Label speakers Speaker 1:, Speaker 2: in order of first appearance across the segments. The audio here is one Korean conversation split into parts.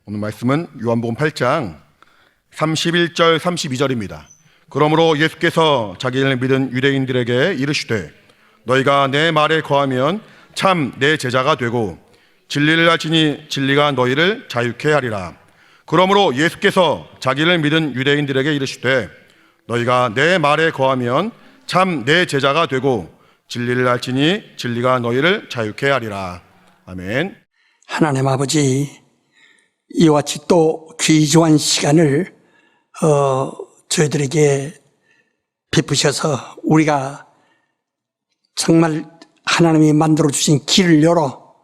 Speaker 1: 오늘 말씀은 요한복음 8장 31절 32절입니다. 그러므로 예수께서 자기를 믿은 유대인들에게 이르시되 너희가 내 말에 거하면 참 내 제자가 되고 진리를 알지니 진리가 너희를 자유케 하리라. 그러므로 예수께서 자기를 믿은 유대인들에게 이르시되 너희가 내 말에 거하면 참 내 제자가 되고 진리를 알지니 진리가 너희를 자유케 하리라. 아멘.
Speaker 2: 하나님 아버지, 이와 같이 또 귀중한 시간을 저희들에게 베푸셔서 우리가 정말 하나님이 만들어주신 길을 열어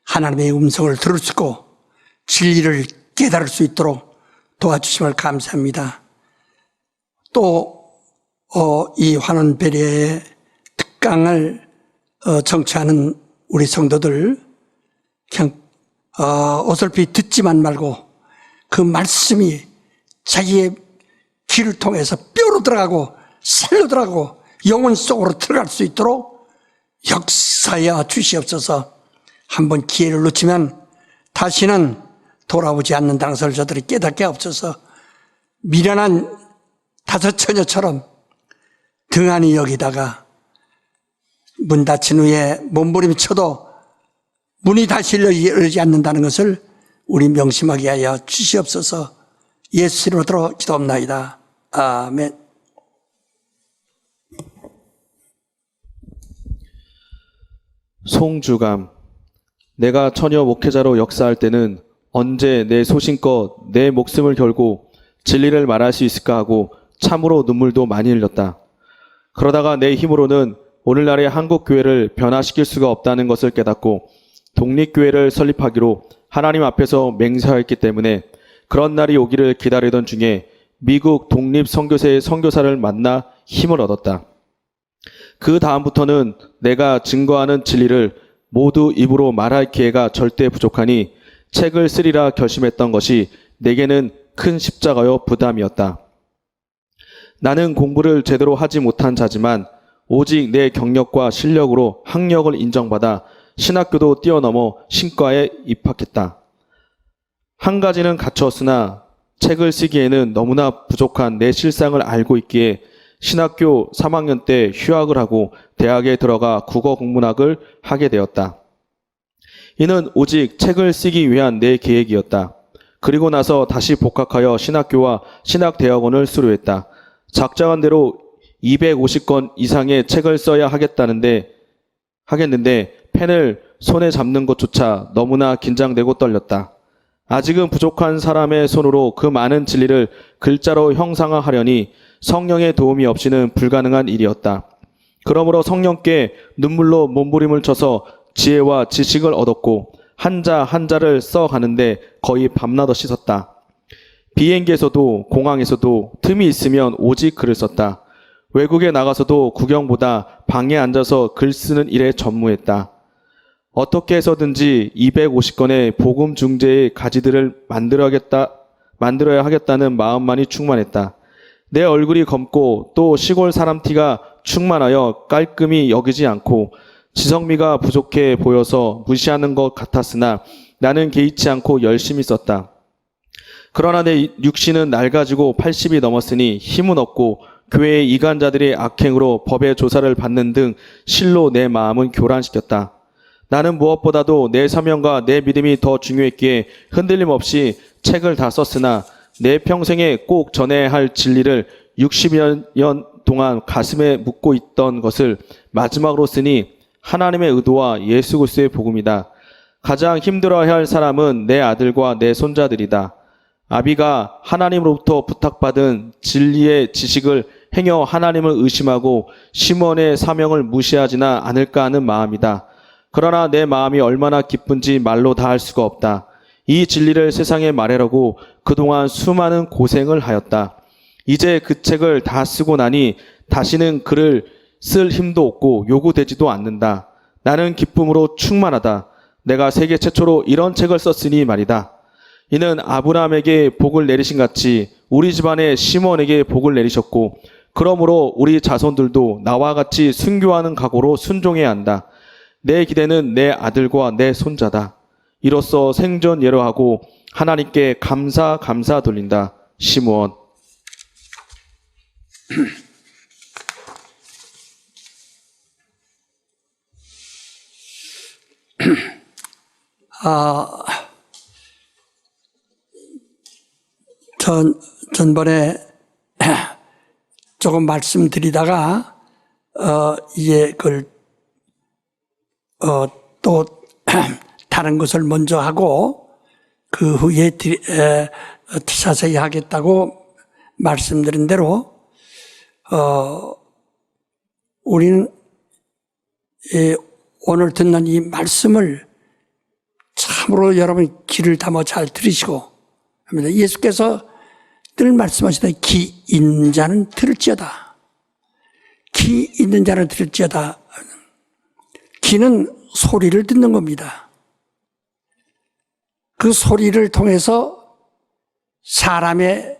Speaker 2: 하나님의 음성을 들을 수 있고 진리를 깨달을 수 있도록 도와주심을 감사합니다. 또 이 환원 배려의 특강을 정치하는 우리 성도들 그냥 어설피 듣지만 말고 그 말씀이 자기의 귀를 통해서 뼈로 들어가고 살로 들어가고 영혼 속으로 들어갈 수 있도록 역사하여 주시옵소서. 한번 기회를 놓치면 다시는 돌아오지 않는다는 것을 저들이 깨닫게 없어서 미련한 다섯 처녀처럼 등한히 여기다가 문 닫힌 후에 몸부림쳐도 문이 다시 열리지 않는다는 것을 우리 명심하게 하여 주시옵소서. 예수 이름으로 기도합나이다. 아멘.
Speaker 3: 송주감. 내가 처녀 목회자로 역사할 때는 언제 내 소신껏 내 목숨을 걸고 진리를 말할 수 있을까 하고 참으로 눈물도 많이 흘렸다. 그러다가 내 힘으로는 오늘날의 한국교회를 변화시킬 수가 없다는 것을 깨닫고 독립교회를 설립하기로 하나님 앞에서 맹세하였기 때문에 그런 날이 오기를 기다리던 중에 미국 독립선교사의 선교사를 만나 힘을 얻었다. 그 다음부터는 내가 증거하는 진리를 모두 입으로 말할 기회가 절대 부족하니 책을 쓰리라 결심했던 것이 내게는 큰 십자가요 부담이었다. 나는 공부를 제대로 하지 못한 자지만 오직 내 경력과 실력으로 학력을 인정받아 신학교도 뛰어넘어 신과에 입학했다. 한 가지는 갖추었으나 책을 쓰기에는 너무나 부족한 내 실상을 알고 있기에 신학교 3학년 때 휴학을 하고 대학에 들어가 국어국문학을 하게 되었다. 이는 오직 책을 쓰기 위한 내 계획이었다. 그리고 나서 다시 복학하여 신학교와 신학대학원을 수료했다. 작정한 대로 250권 이상의 책을 써야 하겠는데 펜을 손에 잡는 것조차 너무나 긴장되고 떨렸다. 아직은 부족한 사람의 손으로 그 많은 진리를 글자로 형상화하려니 성령의 도움이 없이는 불가능한 일이었다. 그러므로 성령께 눈물로 몸부림을 쳐서 지혜와 지식을 얻었고 한자 한자를 써가는데 거의 밤낮없이 씻었다. 비행기에서도 공항에서도 틈이 있으면 오직 글을 썼다. 외국에 나가서도 구경보다 방에 앉아서 글 쓰는 일에 전무했다. 어떻게 해서든지 250권의 복음 중재의 가지들을 만들어야 하겠다는 마음만이 충만했다. 내 얼굴이 검고 또 시골 사람 티가 충만하여 깔끔히 여기지 않고 지성미가 부족해 보여서 무시하는 것 같았으나 나는 개의치 않고 열심히 썼다. 그러나 내 육신은 낡아지고 80이 넘었으니 힘은 없고 교회의 이간자들의 악행으로 법의 조사를 받는 등 실로 내 마음은 교란시켰다. 나는 무엇보다도 내 사명과 내 믿음이 더 중요했기에 흔들림 없이 책을 다 썼으나 내 평생에 꼭 전해야 할 진리를 60여 년 동안 가슴에 묻고 있던 것을 마지막으로 쓰니 하나님의 의도와 예수 그리스도의 복음이다. 가장 힘들어야 할 사람은 내 아들과 내 손자들이다. 아비가 하나님으로부터 부탁받은 진리의 지식을 행여 하나님을 의심하고 시몬의 사명을 무시하지나 않을까 하는 마음이다. 그러나 내 마음이 얼마나 기쁜지 말로 다 할 수가 없다. 이 진리를 세상에 말하려고 그동안 수많은 고생을 하였다. 이제 그 책을 다 쓰고 나니 다시는 글을 쓸 힘도 없고 요구되지도 않는다. 나는 기쁨으로 충만하다. 내가 세계 최초로 이런 책을 썼으니 말이다. 이는 아브라함에게 복을 내리신 같이 우리 집안의 시몬에게 복을 내리셨고 그러므로 우리 자손들도 나와 같이 순교하는 각오로 순종해야 한다. 내 기대는 내 아들과 내 손자다. 이로써 생전 예로하고 하나님께 감사 돌린다. 시므온.
Speaker 2: 전번에 조금 말씀드리다가 이제 그걸 또 다른 것을 먼저 하고 그 후에 자세히 하겠다고 말씀드린 대로 우리는 오늘 듣는 이 말씀을 참으로 여러분 귀를 담아 잘 들으시고 합니다. 예수께서 늘 말씀하시다. 귀 있는 자는 들을지어다. 귀 있는 자는 들을지어다. 귀는 소리를 듣는 겁니다. 그 소리를 통해서 사람의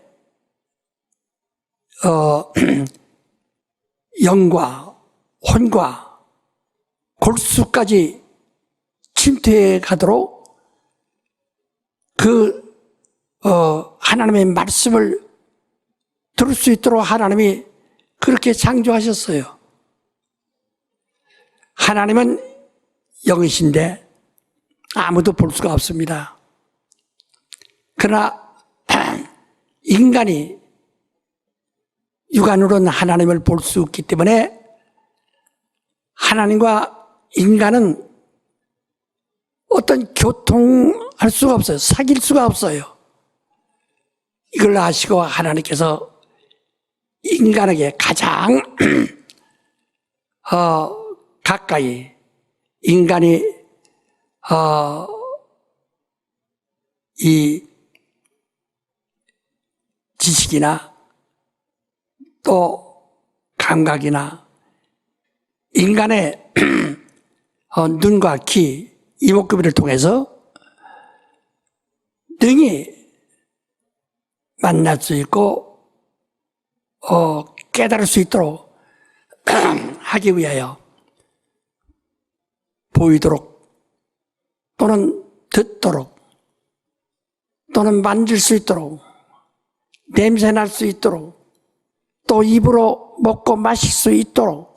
Speaker 2: 영과 혼과 골수까지 침투해 가도록 그 하나님의 말씀을 들을 수 있도록 하나님이 그렇게 창조하셨어요. 하나님은 영이신데 아무도 볼 수가 없습니다. 그러나 인간이 육안으로는 하나님을 볼 수 없기 때문에 하나님과 인간은 어떤 교통할 수가 없어요. 사귈 수가 없어요. 이걸 아시고 하나님께서 인간에게 가장 가까이 인간이 이 지식이나 또 감각이나 인간의 눈과 귀, 이목구비를 통해서 능히 만날 수 있고 깨달을 수 있도록 하기 위하여 보이도록 또는 듣도록 또는 만질 수 있도록 냄새 날 수 있도록 또 입으로 먹고 마실 수 있도록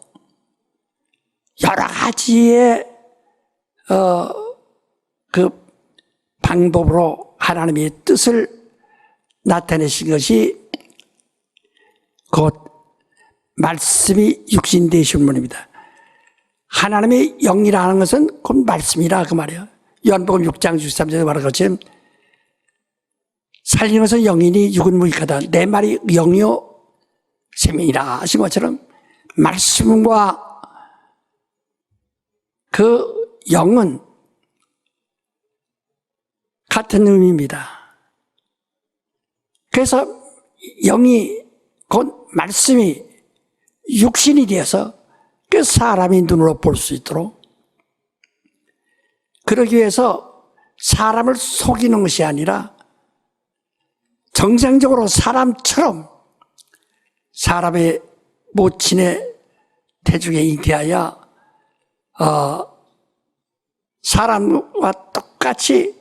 Speaker 2: 여러 가지의 그 방법으로 하나님의 뜻을 나타내신 것이 곧 말씀이 육신되신 분입니다. 하나님의 영이라는 것은 곧 말씀이라 그 말이에요. 요한복음 6장 63절에 말한 것처럼 살리는 것은 영이니 육은 무익하다. 내 말이 영이요 생명이라 하신 것처럼 말씀과 그 영은 같은 의미입니다. 그래서 영이 곧 말씀이 육신이 되어서 그 사람이 눈으로 볼 수 있도록 그러기 위해서 사람을 속이는 것이 아니라 정상적으로 사람처럼 사람의 모친의 태중에 잉태하여 사람과 똑같이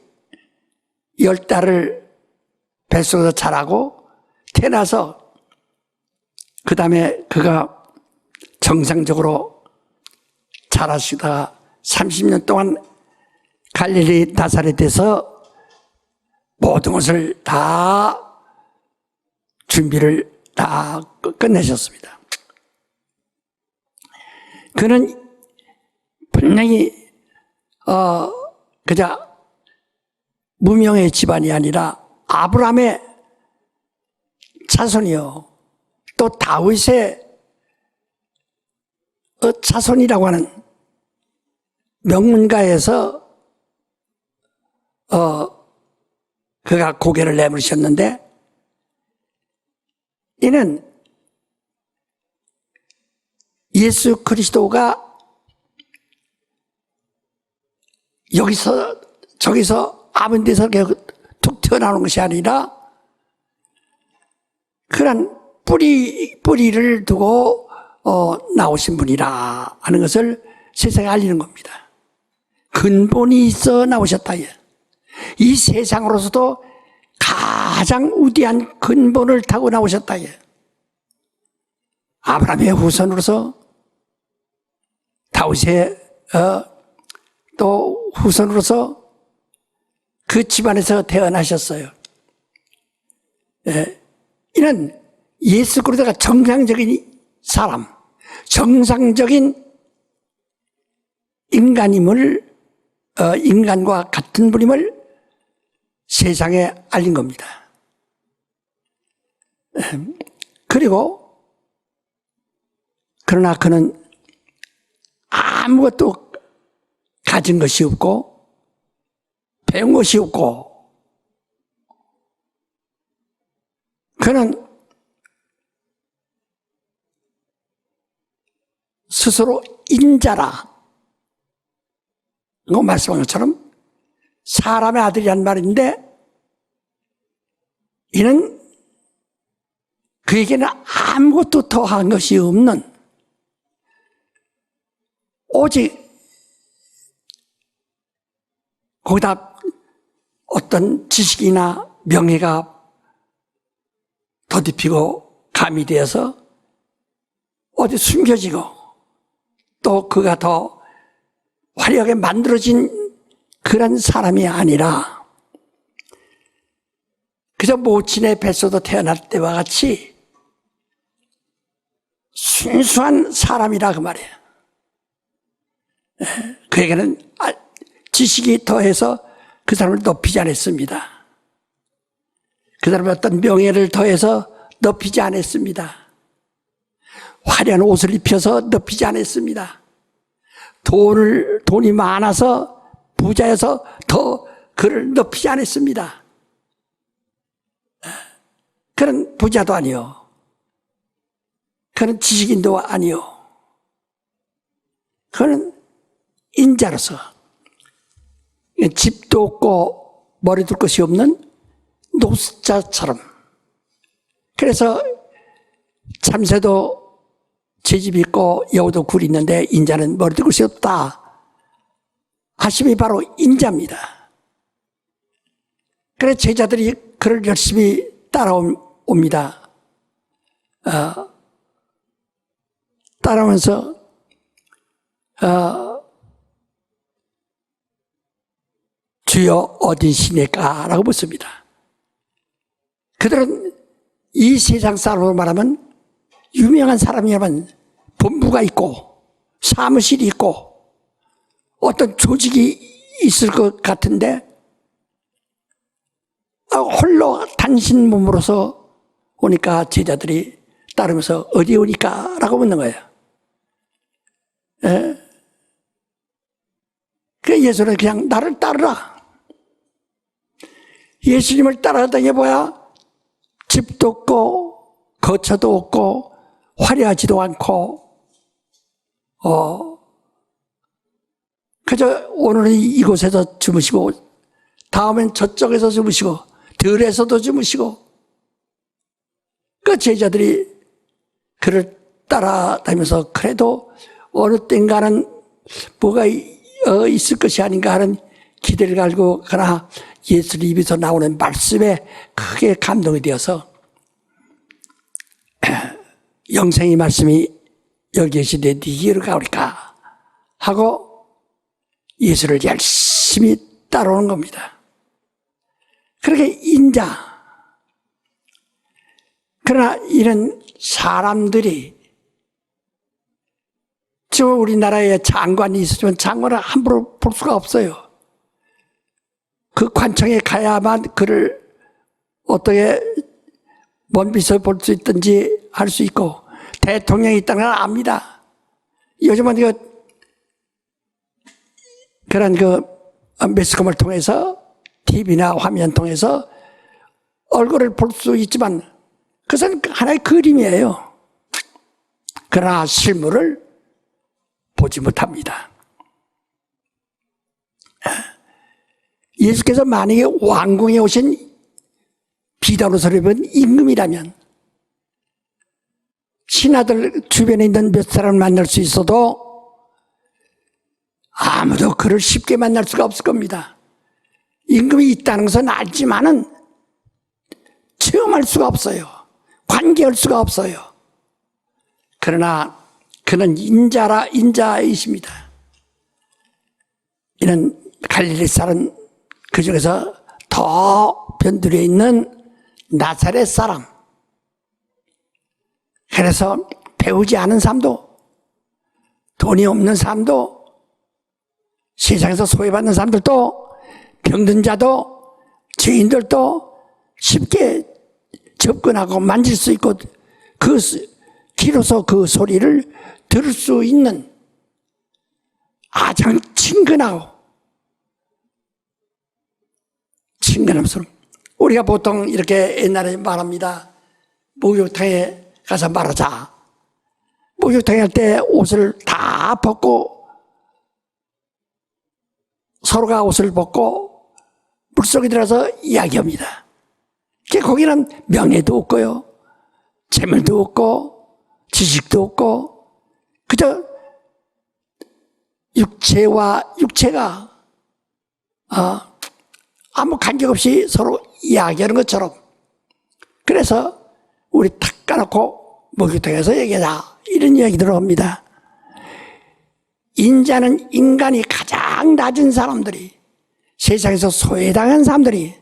Speaker 2: 10달을 뱃속에서 자라고 태어나서 그 다음에 그가 정상적으로 자라시다가 30년 동안 갈릴리 나사렛에서 모든 것을 다 준비를 다 끝내셨습니다. 그는 분명히 그저 무명의 집안이 아니라 아브라함의 자손이요 또 다윗의 자손이라고 하는 명문가에서 그가 고개를 내밀으셨는데 이는 예수 그리스도가 여기서 저기서 아무 데서 툭 튀어나오는 것이 아니라 그런 뿌리를 두고 나오신 분이라 하는 것을 세상에 알리는 겁니다. 근본이 있어 나오셨다. 이 세상으로서도 가장 우대한 근본을 타고 나오셨다. 아브라함의 후손으로서 다윗의 또 후손으로서 그 집안에서 태어나셨어요. 이는 예수 그리스도가 정상적인 사람, 정상적인 인간임을 인간과 같은 분임을 세상에 알린 겁니다. 그리고 그러나 그는 아무것도 가진 것이 없고 배운 것이 없고 그는 스스로 인자라 고 말씀한 것처럼 사람의 아들이란 말인데 이는 그에게는 아무것도 더한 것이 없는 오직 거기다 어떤 지식이나 명예가 더딥히고 가미되어서 어디 숨겨지고 또 그가 더 화려하게 만들어진 그런 사람이 아니라 그저 모친의 뱃속에서 태어날 때와 같이 순수한 사람이라 그 말이에요. 그에게는 지식이 더해서 그 사람을 높이지 않았습니다. 그 사람의 어떤 명예를 더해서 높이지 않았습니다. 화려한 옷을 입혀서 높이지 않았습니다. 돈이 많아서 부자여서 더 그를 높이지 않았습니다. 그는 부자도 아니요. 그는 지식인도 아니요. 그는 인자로서 집도 없고 머리 둘 것이 없는 노숙자처럼 그래서 참새도 제 집 있고 여우도 굴 있는데 인자는 머리 둘 것이 없다 하심이 바로 인자입니다. 그래서 제자들이 그를 열심히 따라옵니다. 따라오면서 주여 어디시니까 라고 묻습니다. 그들은 이 세상 사람으로 말하면 유명한 사람이라면 본부가 있고 사무실이 있고 어떤 조직이 있을 것 같은데 홀로 단신 몸으로서 오니까 제자들이 따르면서 어디 오니까 라고 묻는 거예요. 그 예수는 그냥 나를 따르라. 예수님을 따라가다 이게 뭐야? 집도 없고 거처도 없고 화려하지도 않고 그저 오늘은 이곳에서 주무시고 다음엔 저쪽에서 주무시고 들에서도 주무시고 그 제자들이 그를 따라다니면서 그래도 어느 땐가는 뭐가 있을 것이 아닌가 하는 기대를 가지고 그러나 예수 입에서 나오는 말씀에 크게 감동이 되어서 영생의 말씀이 여기 계신데 니기로 가오리까 하고 예수를 열심히 따라오는 겁니다. 그렇게 인자. 그러나 이런 사람들이 지금 우리나라에 장관이 있으면 장관을 함부로 볼 수가 없어요. 그 관청에 가야만 그를 어떻게 먼 빛을 볼 수 있든지 할 수 있고 대통령이 있다는 걸 압니다. 요즘은 그런 매스컴을 통해서 TV나 화면 통해서 얼굴을 볼 수 있지만 그것은 하나의 그림이에요. 그러나 실물을 보지 못합니다. 예수께서 만약에 왕궁에 오신 비단 옷을 입은 임금이라면 신하들 주변에 있는 몇 사람을 만날 수 있어도 아무도 그를 쉽게 만날 수가 없을 겁니다. 임금이 있다는 것은 알지만은 체험할 수가 없어요. 관계할 수가 없어요. 그러나 그는 인자이십니다. 이는 갈릴리 사람, 그 중에서 더 변두리에 있는 나사렛 사람. 그래서 배우지 않은 사람도, 돈이 없는 사람도, 세상에서 소외받는 사람들도, 병든 자도, 죄인들도 쉽게 접근하고 만질 수 있고, 귀로서 그 소리를 들을 수 있는 아주 친근하고 친근함스러운. 우리가 보통 이렇게 옛날에 말합니다. 목욕탕에 가서 말하자. 목욕탕에 할 때 옷을 다 벗고, 서로가 옷을 벗고 물속에 들어가서 이야기합니다. 거기는 명예도 없고요, 재물도 없고, 지식도 없고, 그저 육체가 아무 관계없이 서로 이야기하는 것처럼. 그래서 우리 탁 까놓고 목욕탕에서 얘기하자, 이런 이야기들을 합니다. 인자는 인간이 가장 낮은 사람들이, 세상에서 소외당한 사람들이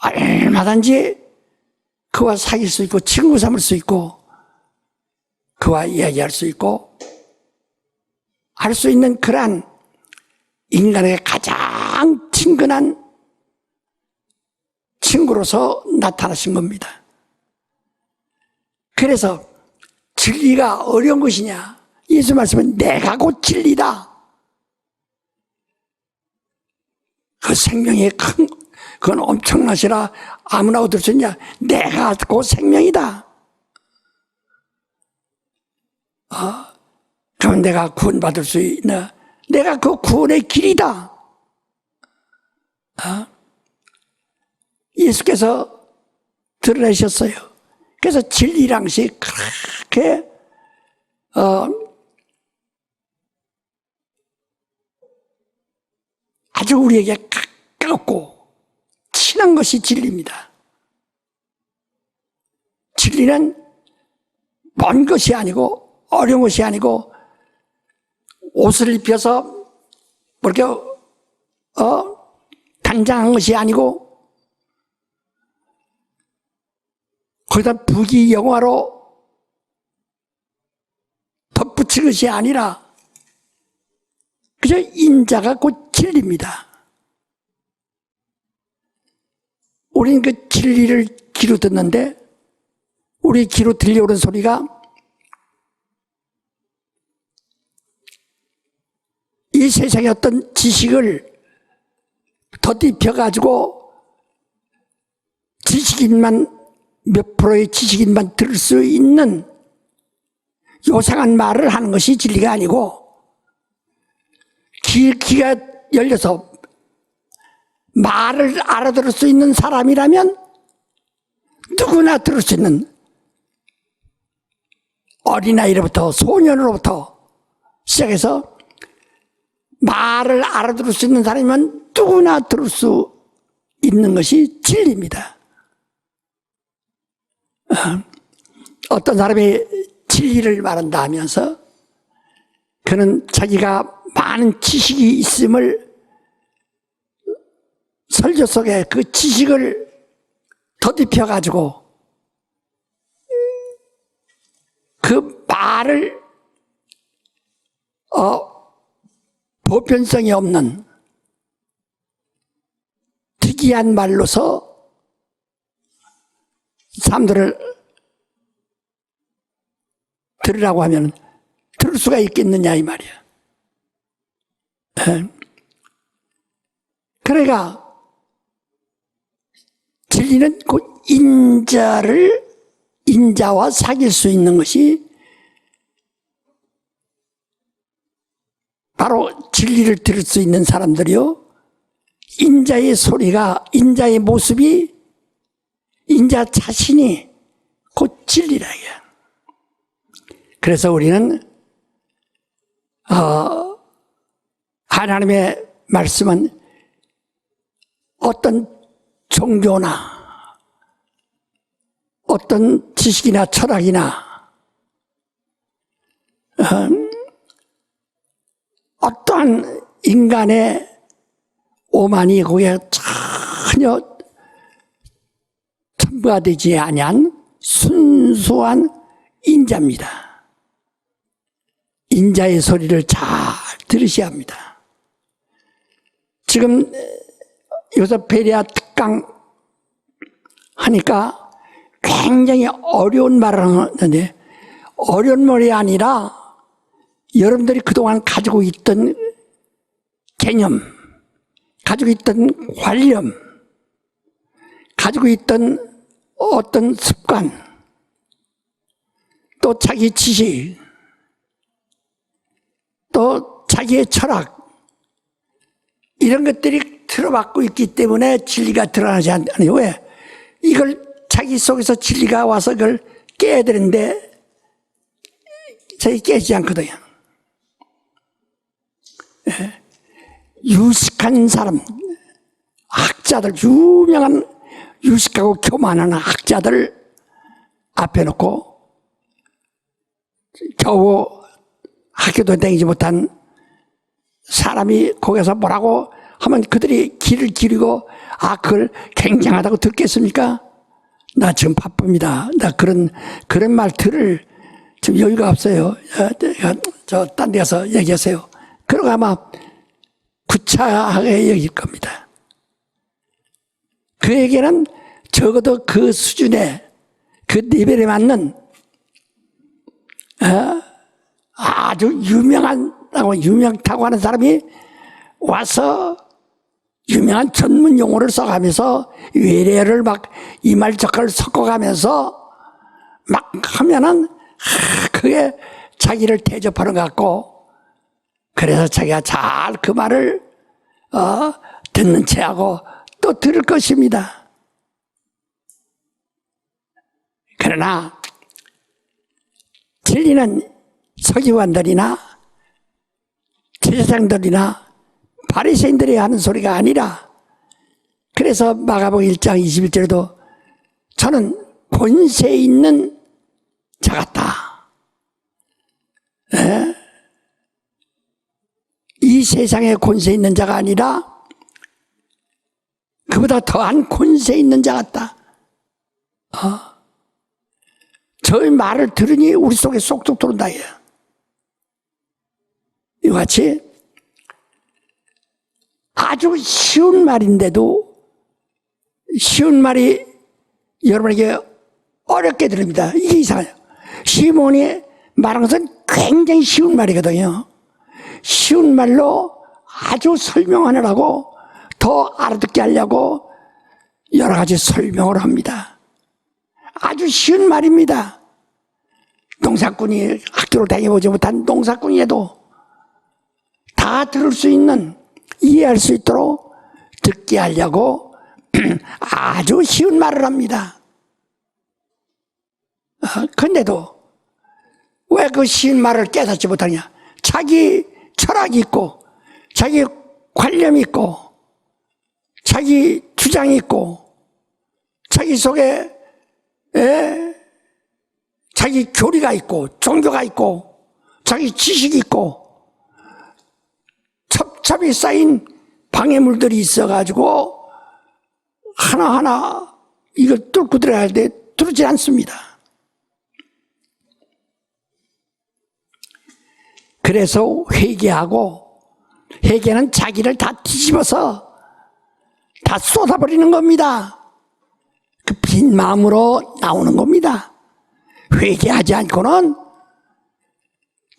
Speaker 2: 얼마든지 그와 사귈 수 있고 친구 삼을 수 있고 그와 이야기할 수 있고 할 수 있는 그러한 인간에게 가장 친근한 친구로서 나타나신 겁니다. 그래서 진리가 어려운 것이냐? 예수 말씀은 내가 곧 진리다. 그 생명이 큰, 그건 엄청나시라 아무나 얻을 수 있냐? 내가 곧 생명이다. 그럼 내가 구원받을 수 있나? 내가 그 구원의 길이다. 예수께서 드러내셨어요. 그래서 진리란 것이 그렇게 아주 우리에게 가깝고 친한 것이 진리입니다. 진리는 먼 것이 아니고 어려운 것이 아니고 옷을 입혀서 그렇게 단장한 것이 아니고 거기다 부귀영화로 덧붙인 것이 아니라 그저 인자가 곧 진리입니다. 우리는 그 진리를 귀로 듣는데 우리 귀로 들려오는 소리가 이 세상의 어떤 지식을 덧입혀가지고 지식인만, 몇 프로의 지식인만 들을 수 있는 요상한 말을 하는 것이 진리가 아니고, 귀가 열려서 말을 알아들을 수 있는 사람이라면 누구나 들을 수 있는, 어린아이로부터 소년으로부터 시작해서 말을 알아들을 수 있는 사람이면 누구나 들을 수 있는 것이 진리입니다. 어떤 사람이 진리를 말한다 하면서 그는 자기가 많은 지식이 있음을, 설교 속에 그 지식을 덧입혀가지고 그 말을 보편성이 없는 특이한 말로서 사람들을 들으라고 하면 들을 수가 있겠느냐 이 말이야. 그러니까 진리는 곧 인자와 사귈 수 있는 것이 바로 진리를 들을 수 있는 사람들이요, 인자의 소리가, 인자의 모습이, 인자 자신이 곧 진리라. 그래서 우리는 하나님의 말씀은 어떤 종교나 어떤 지식이나 철학이나 어떠한 인간의 오만이 거기에 전혀 첨부가 되지 아니한 순수한 인자입니다. 인자의 소리를 잘 들으셔야 합니다. 지금 여기서 베레아 특강 하니까 굉장히 어려운 말을 하는데, 어려운 말이 아니라 여러분들이 그동안 가지고 있던 개념, 가지고 있던 관념, 가지고 있던 어떤 습관, 또 자기 지식, 또 자기의 철학, 이런 것들이 틀어박고 있기 때문에 진리가 드러나지 않아요. 왜? 이걸 자기 속에서 진리가 와서 그걸 깨야 되는데 저희 깨지 않거든요. 유식한 사람, 학자들, 유명한 유식하고 교만한 학자들 앞에 놓고 겨우 학교도 다니지 못한 사람이 거기서 뭐라고 하면 그들이 귀를 기울이고 그걸 굉장하다고 듣겠습니까? 나 지금 바쁩니다. 나 그런 말 들을 지금 여유가 없어요. 딴 데 가서 얘기하세요. 그러고 아마 구차하게 여길 겁니다. 그에게는 적어도 그 수준의 그 레벨에 맞는 아주 유명하다고 하는 사람이 와서 유명한 전문 용어를 써가면서 외래어를 막 이 말 저 말 섞어가면서 막 하면은 그게 자기를 대접하는 것 같고, 그래서 자기가 잘 그 말을 듣는 체하고 또 들을 것입니다. 그러나 진리는 서기관들이나 제사장들이나 바리새인들이 하는 소리가 아니라, 그래서 마가복음 1장 21절에도 저는 권세 있는 자 같다. 이 세상에 권세 있는 자가 아니라 그보다 더한 권세 있는 자 같다. 저의 말을 들으니 우리 속에 쏙쏙 들어온다. 이와 같이 아주 쉬운 말인데도 쉬운 말이 여러분에게 어렵게 들립니다. 이게 이상해요. 시몬이 말한 것은 굉장히 쉬운 말이거든요. 쉬운 말로 아주 설명하느라고 더 알아듣게 하려고 여러 가지 설명을 합니다. 아주 쉬운 말입니다. 농사꾼이 학교를 다녀보지 못한 농사꾼이라도 다 들을 수 있는, 이해할 수 있도록 듣게 하려고 아주 쉬운 말을 합니다. 그런데도 왜 그 쉬운 말을 깨닫지 못하냐? 자기 철학이 있고, 자기 관념이 있고, 자기 주장이 있고, 자기 속에 자기 교리가 있고, 종교가 있고, 자기 지식이 있고, 첩첩이 쌓인 방해물들이 있어가지고 하나하나 이걸 뚫고 들어갈 때 뚫지 않습니다. 그래서 회개하고, 회개는 자기를 다 뒤집어서 다 쏟아버리는 겁니다. 그 빈 마음으로 나오는 겁니다. 회개하지 않고는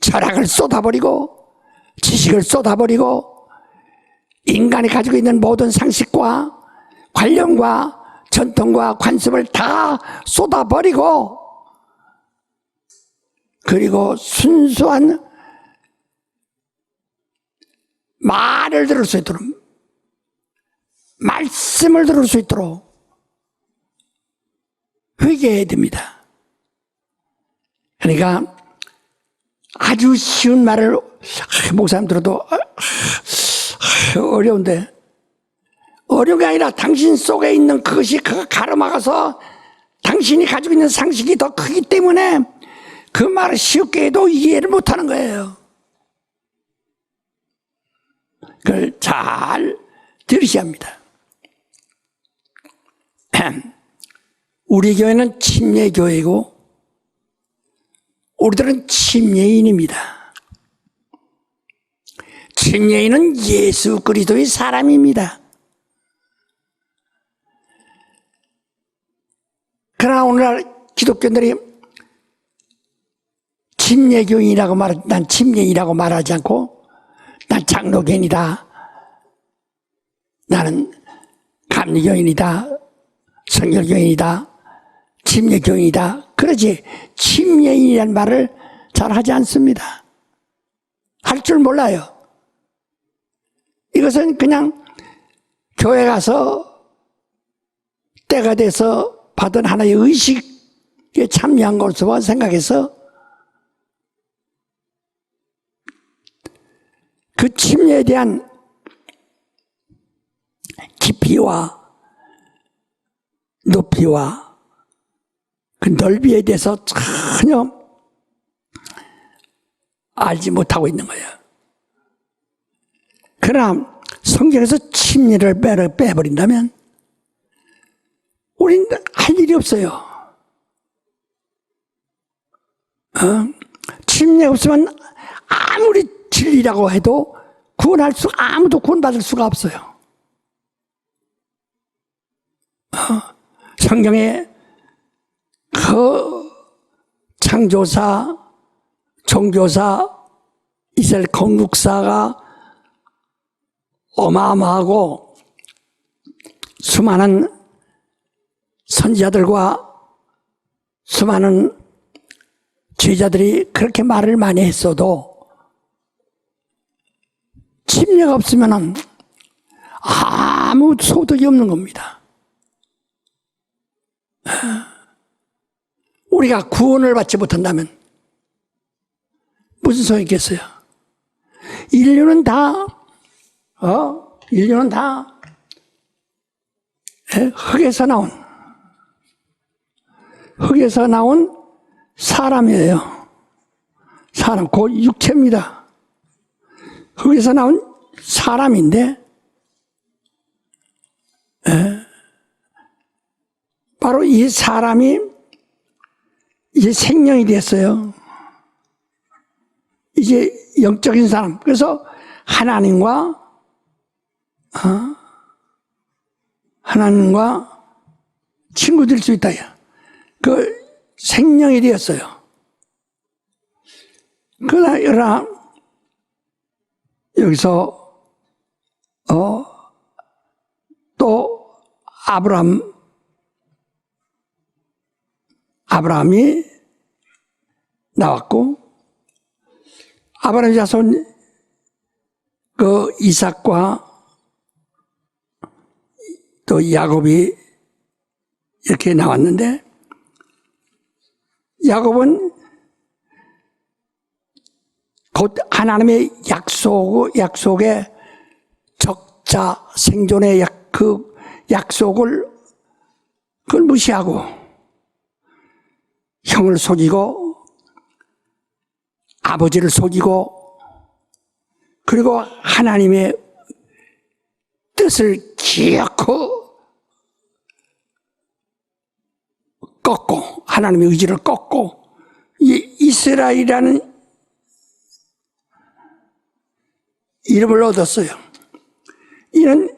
Speaker 2: 철학을 쏟아버리고, 지식을 쏟아버리고, 인간이 가지고 있는 모든 상식과 관념과 전통과 관습을 다 쏟아버리고, 그리고 순수한 말을 들을 수 있도록, 말씀을 들을 수 있도록 회개해야 됩니다. 그러니까 아주 쉬운 말을 목사님 들어도 어려운데, 어려운 게 아니라 당신 속에 있는 그것이 가로막아서 당신이 가지고 있는 상식이 더 크기 때문에 그 말을 쉽게 해도 이해를 못하는 거예요. 그걸 잘 들으셔야 합니다. 우리 교회는 침례교회이고 우리들은 침례인입니다. 침례인은 예수 그리스도의 사람입니다. 그러나 오늘날 기독교인들이 침례교인이라고 난 침례인이라고 말하지 않고 난 장로교인이다. 나는 감리교인이다. 성결교인이다. 침례교인이다. 그러지 침례인이라는 말을 잘 하지 않습니다. 할 줄 몰라요. 이것은 그냥 교회 가서 때가 돼서 받은 하나의 의식에 참여한 것으로 생각해서 그 침례에 대한 깊이와 높이와 그 넓이에 대해서 전혀 알지 못하고 있는 거예요. 그러나 성경에서 침례를 빼버린다면 우리는 할 일이 없어요. 침례 없으면 아무리 진리라고 해도 아무도 구원받을 수가 없어요. 성경에 그 창조사, 종교사, 이스라엘 건국사가 어마어마하고 수많은 선지자들과 수많은 제자들이 그렇게 말을 많이 했어도 침례가 없으면 아무 소득이 없는 겁니다. 우리가 구원을 받지 못한다면 무슨 소용이 있겠어요? 인류는 다 흙에서 나온 사람이에요. 사람, 곧 육체입니다. 흙에서 나온 사람인데, 바로 이 사람이 이제 생명이 됐어요. 이제 영적인 사람. 그래서 하나님과 친구 될 수 있다. 그 생명이 되었어요. 그러나 여기서 또 아브라함이 나왔고 아브라함 자손 그 이삭과 또 야곱이 이렇게 나왔는데 야곱은 곧 하나님의 약속의 적자 생존의 그 약속을 그걸 무시하고 형을 속이고 아버지를 속이고 그리고 하나님의 뜻을 기어코 꺾고 하나님의 의지를 꺾고 이 이스라엘이라는 이름을 얻었어요. 이는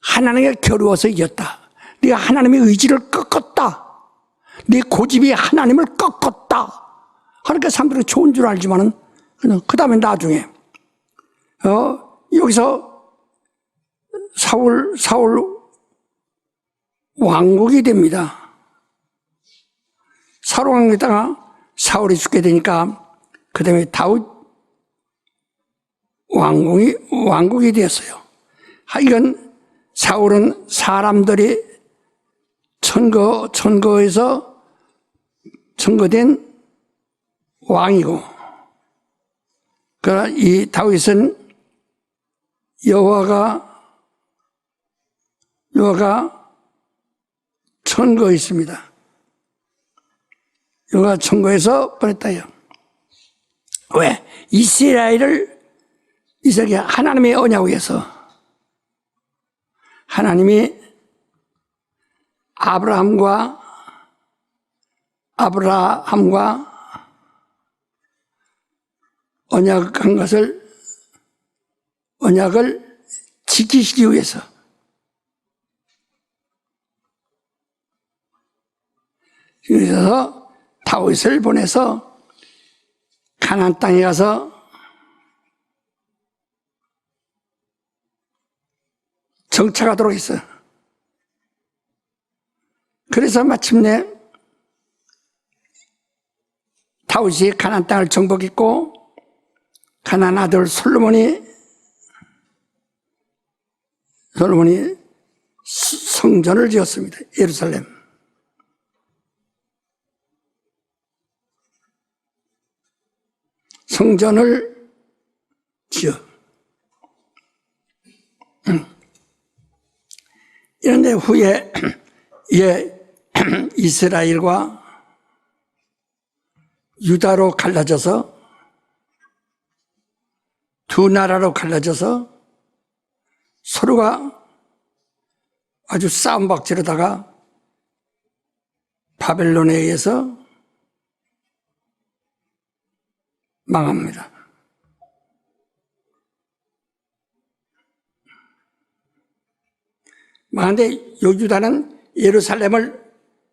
Speaker 2: 하나님과 겨루어서 이겼다. 네가 하나님의 의지를 꺾었다. 네 고집이 하나님을 꺾었다. 그러니까 사람들이 좋은 줄 알지만은 그 다음에 나중에 여기서 사울 왕국이 됩니다. 사울 왕국에다가 사울이 죽게 되니까 그 다음에 다윗 왕국이 되었어요. 이건 사울은 사람들이 선거에서 선거된 왕이고, 그러나 이 다윗은 여호와가 여호와가 천거했습니다. 여호와가 천거해서 보냈다요. 왜? 이스라엘이 하나님의 언약에서 하나님이 아브라함과 언약을 지키시기 위해서 그래서 다윗을 보내서 가나안 땅에 가서 정착하도록 했어요. 그래서 마침내 다윗이 가나안 땅을 정복했고 가나안 아들 솔로몬이 성전을 지었습니다. 예루살렘. 성전을 지어. 이런데 후에 이스라엘과 유다로 갈라져서 두 나라로 갈라져서 서로가 아주 싸움박질하다가 바벨론에 의해서 망합니다. 망한데 유다는 예루살렘을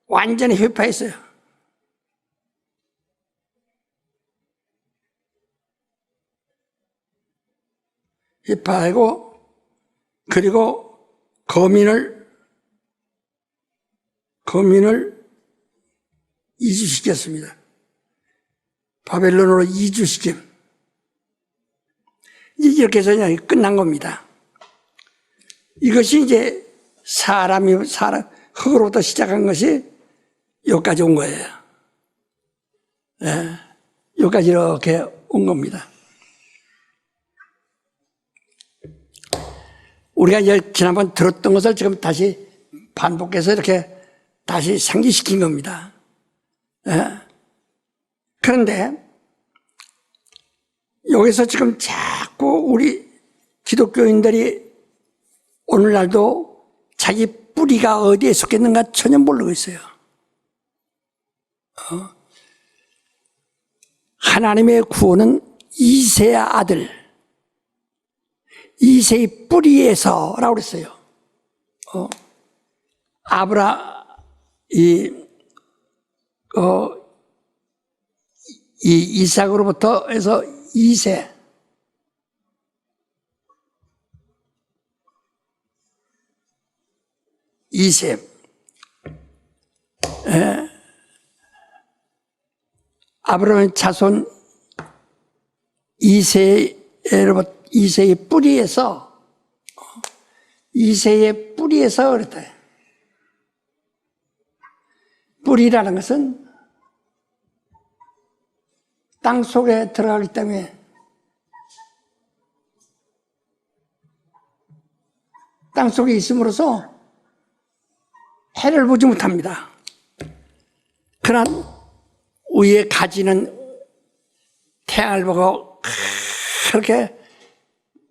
Speaker 2: 완전히 회파했어요. 회파하고 그리고 거민을 이주시켰습니다. 바벨론으로 이주시킴. 이렇게 해서 그냥 끝난 겁니다. 이것이 이제 흙으로부터 시작한 것이 여기까지 온 거예요. 예, 여기까지 이렇게 온 겁니다. 우리가 이제 지난번 들었던 것을 지금 다시 반복해서 이렇게 다시 상기시킨 겁니다. 예. 그런데 여기서 지금 자꾸 우리 기독교인들이 오늘날도 자기 뿌리가 어디에 속했는가 전혀 모르고 있어요. 하나님의 구원은 이새의 아들, 이새의 뿌리에서라고 그랬어요. 이삭으로부터 해서 이새. 아브라함의 자손 이새의 뿌리에서 그랬다. 뿌리라는 것은 땅 속에 들어가기 때문에 땅 속에 있음으로써 해를 보지 못합니다. 그러나 위에 가지는 태양을 보고 그렇게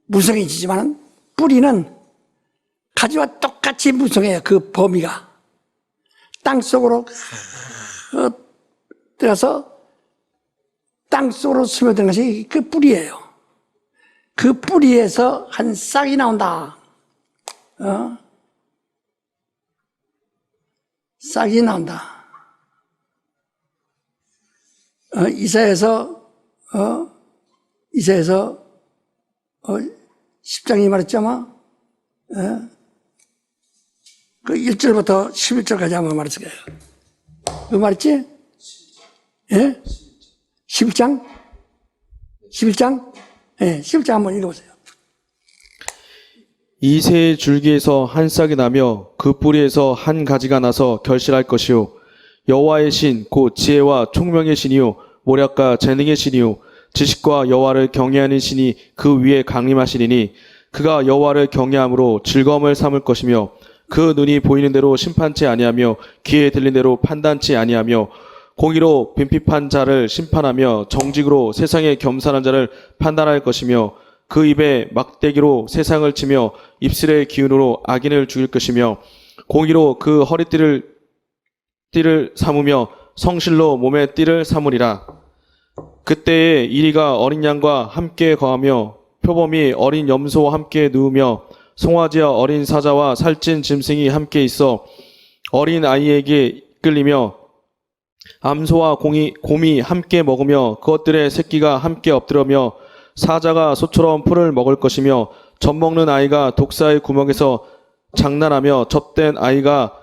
Speaker 2: 무성해지지만 뿌리는 가지와 똑같이 무성해요. 그 범위가. 땅 속으로 들어가서 땅 속으로 스며드는 것이 그 뿌리예요. 그 뿌리에서 한 싹이 나온다. 싹이 나온다. 이사야서 10장이 말했잖아. 그 1절부터 11절까지 한번 말했을 거예요. 그 말했지? 예? 11장? 11장? 예, 11장 한번 읽어보세요.
Speaker 3: 이새의 줄기에서 한 싹이 나며 그 뿌리에서 한 가지가 나서 결실할 것이요 여호와의 신 곧 지혜와 총명의 신이요 모략과 재능의 신이요 지식과 여호와를 경외하는 신이 그 위에 강림하시리니 그가 여호와를 경외함으로 즐거움을 삼을 것이며 그 눈이 보이는 대로 심판치 아니하며 귀에 들린 대로 판단치 아니하며 공의로 빈핍한 자를 심판하며 정직으로 세상에 겸손한 자를 판단할 것이며 그 입에 막대기로 세상을 치며 입술의 기운으로 악인을 죽일 것이며 공의로 그 허리띠를 삼으며 성실로 몸의 띠를 삼으리라. 그때에 이리가 어린 양과 함께 거하며 표범이 어린 염소와 함께 누우며 송아지와 어린 사자와 살찐 짐승이 함께 있어 어린 아이에게 이끌리며 암소와 곰이 함께 먹으며 그것들의 새끼가 함께 엎드려며 사자가 소처럼 풀을 먹을 것이며 젖먹는 아이가 독사의 구멍에서 장난하며 접된 아이가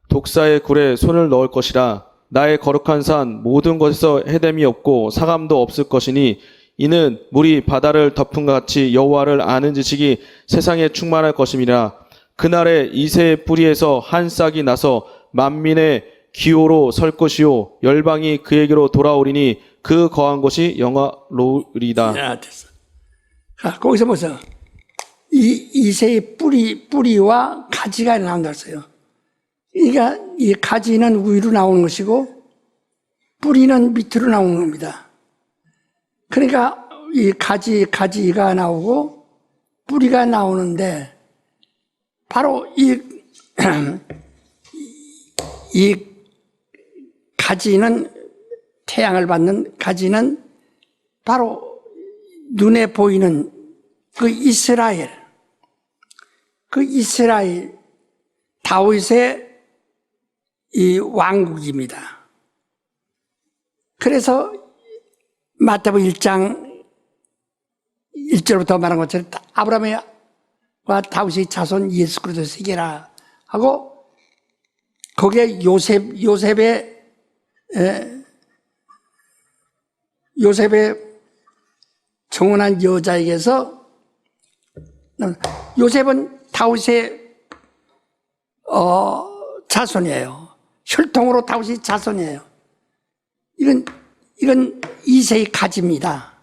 Speaker 3: 독사의 굴에 손을 넣을 것이라. 나의 거룩한 산 모든 것에서 해됨이 없고 사감도 없을 것이니 이는 물이 바다를 덮은 것 같이 여호와를 아는 지식이 세상에 충만할 것임이라. 그날에 이새의 뿌리에서 한 싹이 나서 만민의 기호로 설 것이요 열방이 그에게로 돌아오리니 그 거한 곳이 영화로우리다.
Speaker 2: 야, 됐어. 자, 거기서 보세요. 이새의 뿌리와 가지가 나온다 했어요. 그러니까 이 가지는 위로 나오는 것이고 뿌리는 밑으로 나오는 겁니다. 그러니까 이 가지가 나오고 뿌리가 나오는데 바로 이 가지는 태양을 받는 가지는 바로 눈에 보이는 그 이스라엘 다윗의 이 왕국입니다. 그래서 마태복음 1장 1절부터 말한 것처럼 아브라함과 다윗의 자손 예수 그리스도 세계라 하고 거기에 요셉의 정혼한 여자에게서 요셉은 다윗의 자손이에요. 혈통으로 다윗의 자손이에요. 이건 이새의 가지입니다.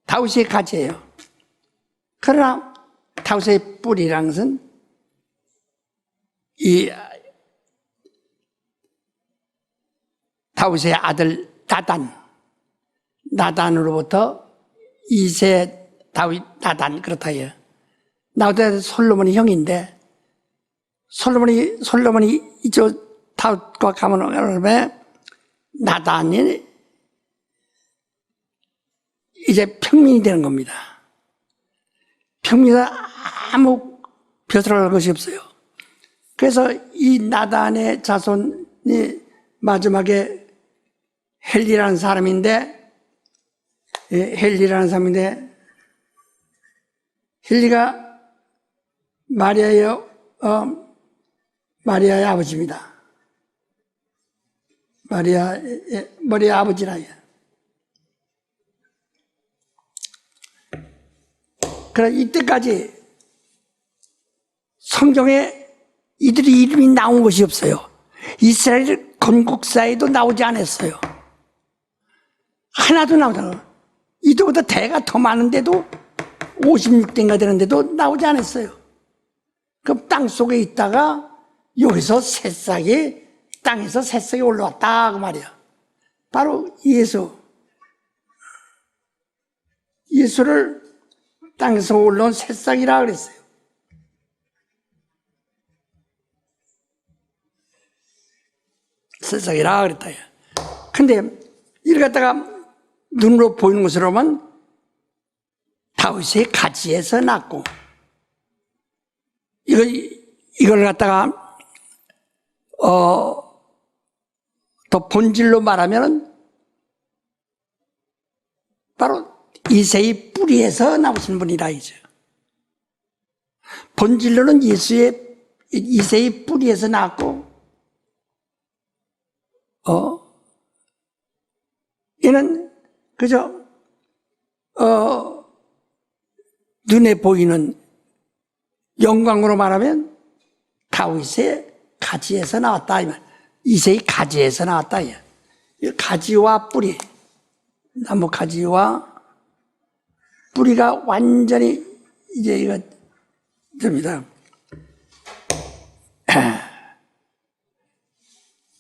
Speaker 2: 다윗의 가지예요. 그러나 다윗의 뿌리라는 것은 이 다윗의 아들 나단으로부터 이새 다윗 나단 그렇다 해요. 나단 솔로몬이 형인데 솔로몬이 이쪽 다윗과 가문에 나단이 이제 평민이 되는 겁니다. 평민은 아무 벼슬할 것이 없어요. 그래서 이 나단의 자손이 마지막에 헬리라는 사람인데 헬리가 마리아의 아버지입니다. 마리아의 아버지라 해요. 그래 이때까지 성경에 이들의 이름이 나온 것이 없어요. 이스라엘 건국사에도 나오지 않았어요. 하나도 나오지 않아요. 이들보다 대가 더 많은데도 56대인가 되는데도 나오지 않았어요. 그럼 땅 속에 있다가 여기서 땅에서 새싹이 올라왔다 그 말이야. 바로 예수를 땅에서 올라온 새싹이라 그랬어요. 새싹이라 그랬다. 근데 이를 갖다가 눈으로 보이는 것으로만 다윗의 가지에서 났고 이걸 갖다가 더 본질로 말하면 바로 이새의 뿌리에서 나오신 분이라 이죠. 본질로는 이새의 뿌리에서 나왔고 얘는 그저 눈에 보이는 영광으로 말하면 다윗의 가지에서 나왔다 이 말. 이새의 가지에서 나왔다 이 가지와 뿌리, 나무 가지와 뿌리가 완전히 이제 이거 됩니다.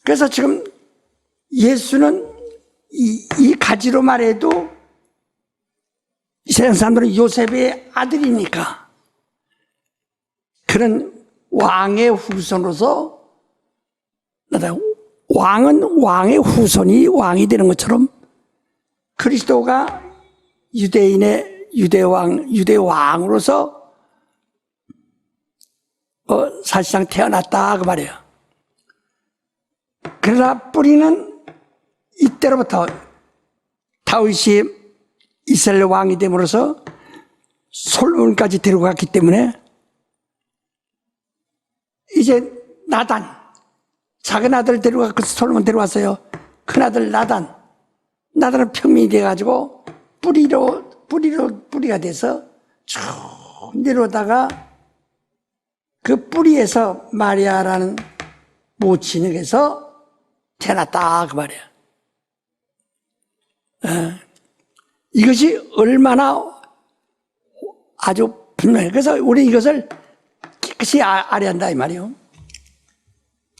Speaker 2: 그래서 지금 예수는 이 가지로 말해도 이 세상 사람들은 요셉의 아들이니까 그런 왕의 후손으로서 왕은 왕의 후손이 왕이 되는 것처럼 그리스도가 유대인의 유대왕으로서 사실상 태어났다 그 말이에요. 그러나 뿌리는 이때로부터 다윗이 이스라엘 왕이 됨으로써 솔몬까지 데려갔기 때문에 이제 나단, 작은 아들 데려가서 솔몬 데려왔어요. 큰 아들 나단은 평민이 돼가지고 뿌리가 돼서 쭉 내려오다가 그 뿌리에서 마리아라는 모친에게서 태어났다 그 말이에요. 이것이 얼마나 아주 분명해요. 그래서 우리 이것을 깨끗이 알아야 한다 이 말이에요.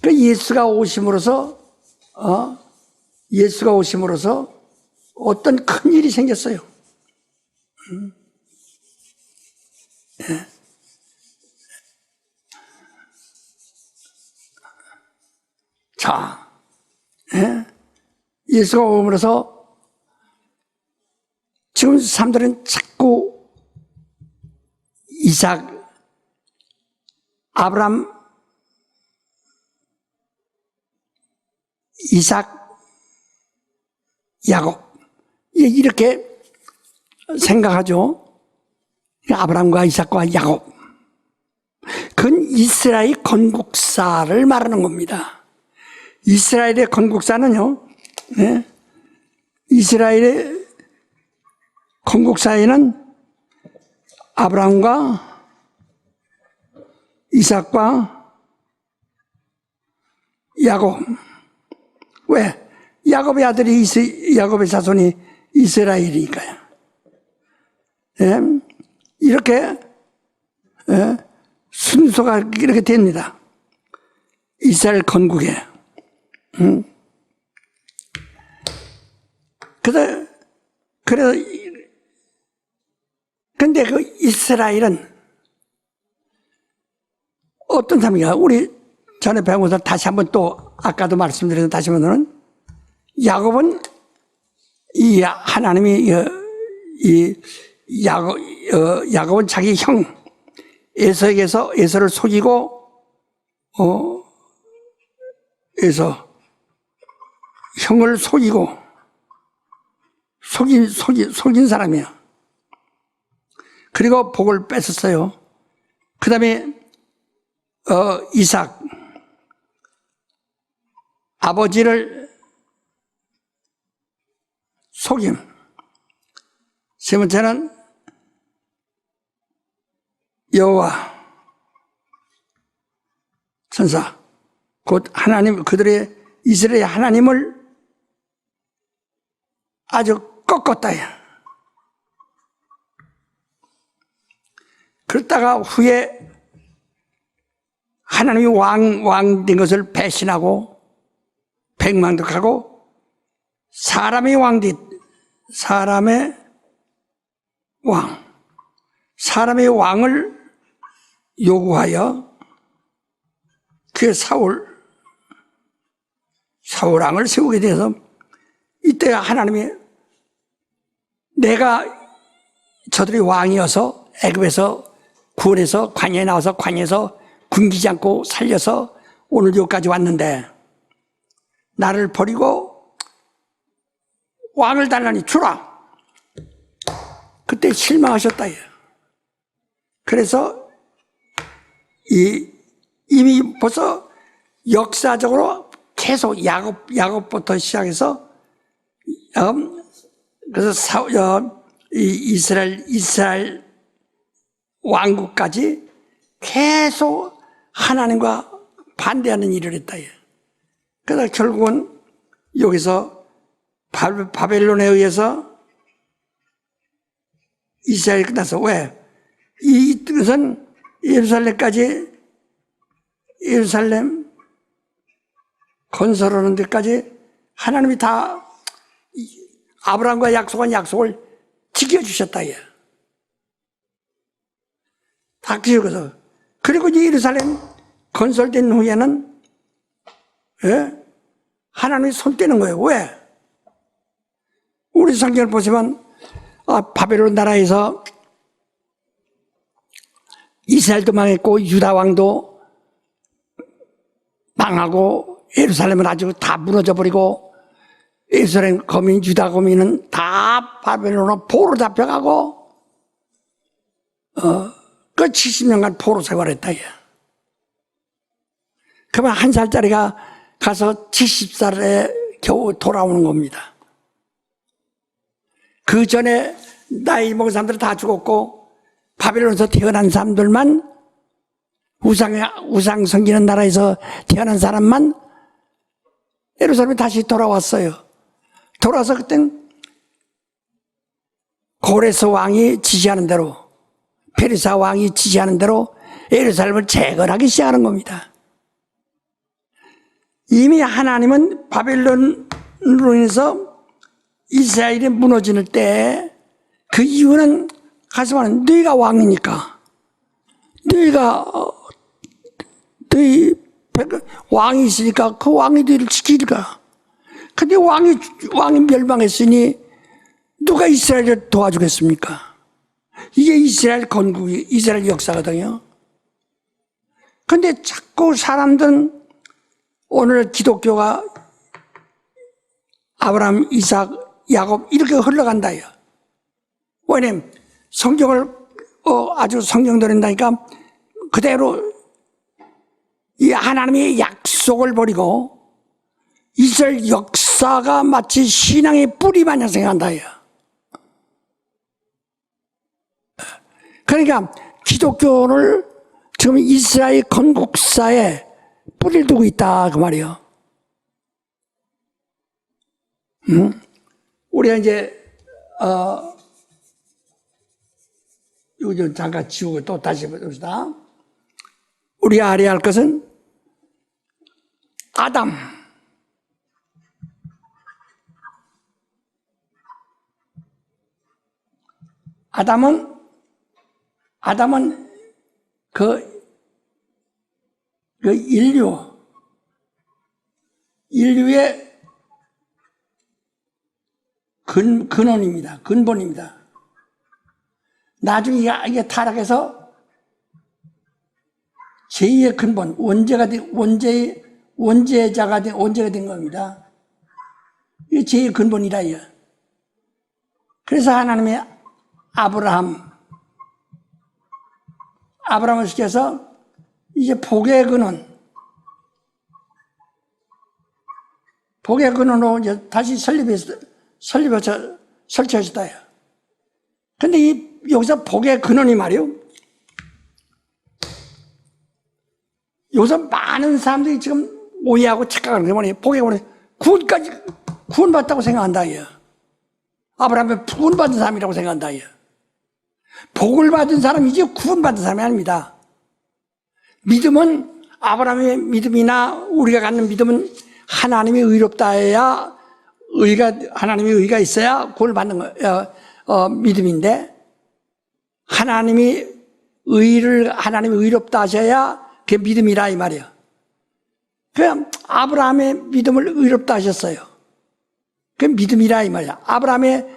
Speaker 2: 그 예수가 오심으로써 어떤 큰 일이 생겼어요. 자, 예수가 오므로서 지금 사람들은 자꾸 이삭, 아브람, 이삭, 야곱 이렇게 생각하죠. 아브람과 이삭과 야곱 그건 이스라엘 건국사를 말하는 겁니다. 이스라엘의 건국사는요, 이스라엘의 건국사에는 아브라함과 이삭과 야곱. 왜? 야곱의 아들이 야곱의 자손이 이스라엘이니까요. 이렇게 순서가 이렇게 됩니다. 이스라엘 건국에. 근데 그 이스라엘은 어떤 사람인가? 우리 전에 배운 것을 다시 한번 또 아까도 말씀드려서 다시 한번은 야곱은 이 하나님이 야곱은 자기 형 에서를 속이고 형을 속이고 속인 사람이에요. 그리고 복을 뺏었어요. 그 다음에 이삭 아버지를 속임. 세 번째는 여호와 천사 곧 하나님 그들의 이스라엘 하나님을 아주 꺾었다. 그러다가 후에 하나님이 왕 된 것을 배신하고 백만득하고 사람의 왕을 요구하여 그 사울왕을 세우게 돼서 이때 하나님이 내가 저들이 왕이어서 애굽에서 구원해서 광야에 나와서 광야에서 굶기지 않고 살려서 오늘 여기까지 왔는데 나를 버리고 왕을 달라니 주라. 그때 실망하셨다. 그래서 이미 벌써 역사적으로 계속 야곱부터 시작해서 그래서 이스라엘 왕국까지 계속 하나님과 반대하는 일을 했다. 그래서 결국은 여기서 바벨론에 의해서 이스라엘이 끝났어. 왜? 이 뜻은 예루살렘까지 예루살렘 건설하는 데까지 하나님이 다 아브라함과 약속한 약속을 지켜주셨다. 다 지켜서. 그리고 이제 예루살렘 건설된 후에는 하나님이 손 떼는 거예요. 왜? 우리 성경을 보시면 바벨론 나라에서 이스라엘도 망했고 유다 왕도 망하고 예루살렘은 아주 다 무너져 버리고 예루살렘 거민 유다 거민은 다 바벨론으로 포로 잡혀가고 그 70년간 포로 생활했다. 그러면 한 살짜리가 가서 70살에 겨우 돌아오는 겁니다. 그 전에 나이 먹은 사람들은 다 죽었고 바벨론에서 태어난 사람들만 우상 섬기는 나라에서 태어난 사람만 예루살렘에 다시 돌아왔어요. 돌아와서 그땐 고레스 왕이 지시하는 대로 페르사 왕이 지시하는 대로 예루살렘을 재건하기 시작하는 겁니다. 이미 하나님은 바벨론으로 인해서 이스라엘이 무너질 때 그 이유는 가서 말하는 너희가 왕이니까 너희 왕이 있으니까 그 왕이 너희를 지키리까. 근데 왕이 멸망했으니 누가 이스라엘을 도와주겠습니까? 이게 이스라엘 건국이 이스라엘 역사거든요. 근데 자꾸 사람들은 오늘 기독교가 아브라함, 이삭, 야곱 이렇게 흘러간다요. 왜냐면 성경을 아주 성경대로한다니까 그대로 이 하나님의 약속을 버리고 이스라엘 역사가 마치 신앙의 뿌리 마냥 생각한다요. 그러니까 기독교를 지금 이스라엘 건국사에 뿌리를 두고 있다 그 말이에요. 우리가 이제 이거 좀 잠깐 지우고 또 다시 봅시다. 우리가 알아야 할 것은 아담은 그 인류의 근원입니다. 근본입니다. 나중에 이게 타락해서 제2의 근본, 원죄자가 된 겁니다. 이게 제2의 근본이라. 그래서 하나님이 아브라함을 시켜서 이제 복의 근원으로 이제 다시 설립해서 설치하셨다. 근데 여기서 복의 근원이 말이요. 여기서 많은 사람들이 지금 오해하고 착각하는 게 뭐냐. 복의 근원, 구원받다고 생각한다. 아브라함은 구원받은 사람이라고 생각한다. 복을 받은 사람이지 구원받은 사람이 아닙니다. 믿음은 아브라함의 믿음이나 우리가 갖는 믿음은 하나님이 의롭다 해야 하나님의 의가 있어야 구원을 받는 믿음인데 하나님이 의롭다 하셔야 그게 믿음이라 이 말이에요. 그럼 아브라함의 믿음을 의롭다 하셨어요. 그게 믿음이라 이 말이야. 아브라함의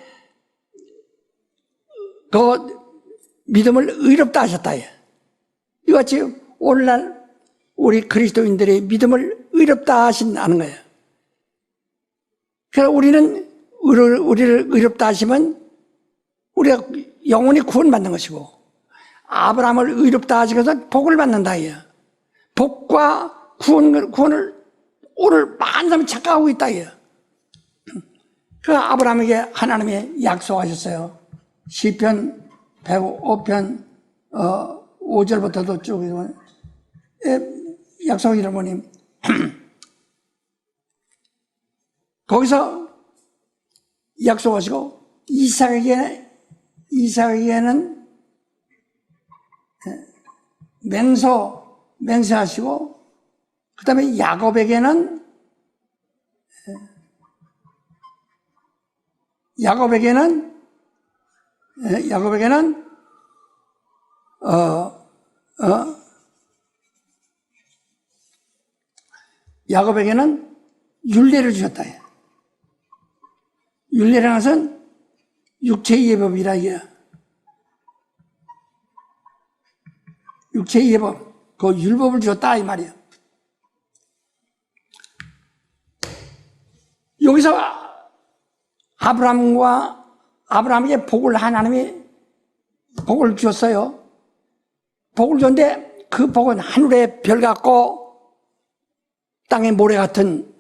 Speaker 2: 그 믿음을 의롭다 하셨다. 이같이 오늘날 우리 그리스도인들의 믿음을 의롭다 하신다는 거예요. 그래서 우리를 의롭다 하시면 우리가 영원히 구원받는 것이고 아브라함을 의롭다 하시면서 복을 받는다. 복과 구원을 오늘 많은 사람이 착각하고 있다. 그 아브라함에게 하나님이 약속하셨어요. 시편 105편 5절부터도 쭉 약속이라 보니 거기서 약속하시고 이삭에게는 맹세하시고 그 다음에 야곱에게는 야곱에게는 율례를 주셨다. 율례라는 것은 육체의 예법이라 이게. 육체의 예법, 그 율법을 주었다 이 말이에요. 여기서 아브라함에게 하나님이 복을 주었어요. 복을 줬는데 그 복은 하늘의 별 같고 땅의 모래 같은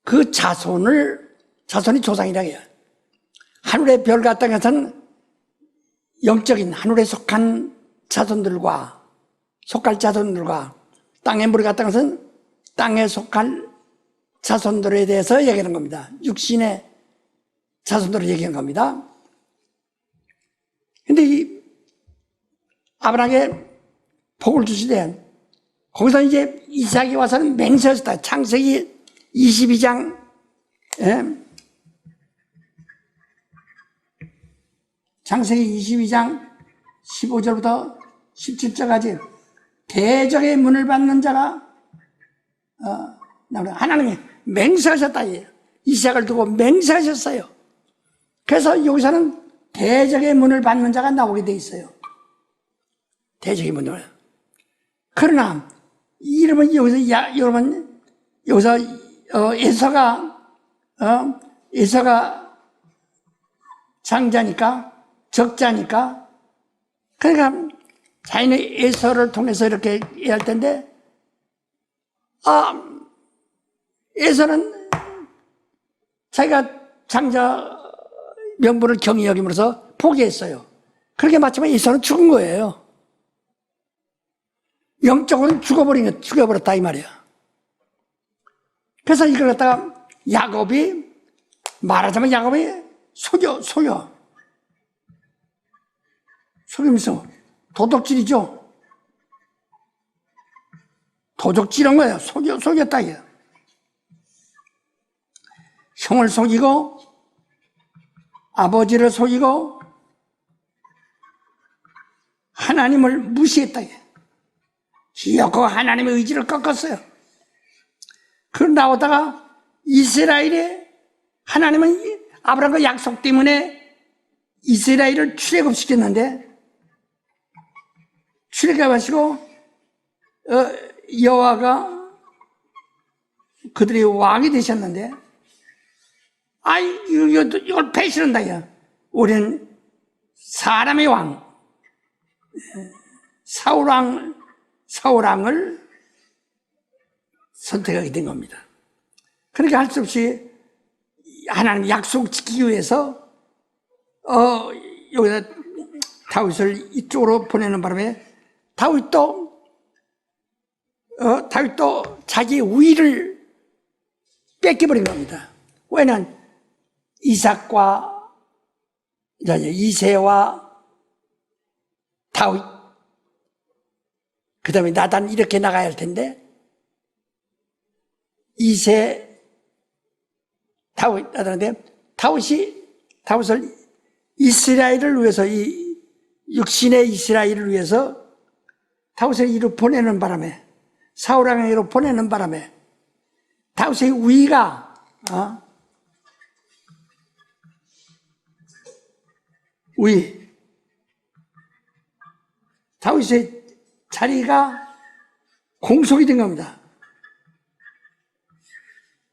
Speaker 2: 그 자손이 조상이라고 해요. 하늘의 별 같은 것은 영적인 하늘에 속한 자손들과 땅의 모래 같은 것은 땅에 속할 자손들에 대해서 얘기하는 겁니다. 육신의 자손들을 얘기하는 겁니다. 근데 이 아브라함에게 복을 주시되 거기서 이제 이삭이 와서는 맹세했다. 창세기 22장 창세기 22장 15절부터 17절까지 대적의 문을 받는 자가 하나님이 맹세하셨다. 이삭을 두고 맹세하셨어요. 그래서 여기서는 대적의 문을 받는 자가 나오게 돼 있어요. 대적의 문을. 그러나 이러면 여기서 에서가 장자니까 적자니까 그러니까 자기는 에서를 통해서 이렇게 해야 할 텐데 에서는 자기가 장자 명분을 경히 여김으로써 포기했어요. 그렇게 마치면 에서는 죽은 거예요. 영적으로는 죽어버렸다 이 말이야. 그래서 이걸 갖다가 말하자면 야곱이 속이면서 도둑질이죠. 도둑질한 거예요. 속였다 이게. 형을 속이고 아버지를 속이고 하나님을 무시했다 이게. 기어코 하나님의 의지를 꺾었어요. 그럼 나오다가 하나님은 아브라함과 약속 때문에 이스라엘을 출애굽시켰는데 출애굽하시고 여호와가 그들의 왕이 되셨는데 이걸 배신한다 야. 우리는 사람의 왕 사울왕을 선택하게 된 겁니다. 그러니까 할 수 없이 하나님 약속 지키기 위해서 여기다 다윗을 이쪽으로 보내는 바람에 다윗도 자기의 우위를 뺏겨버린 겁니다. 왜냐하면 이새와 다윗 그 다음에 나단 이렇게 나가야 할 텐데 나단인데 다윗을 이스라엘을 위해서 이 육신의 이스라엘을 위해서 다윗을 이로 보내는 바람에 사울왕에게로 보내는 바람에 다윗의 우위가 다윗의 자리가 공속이 된 겁니다.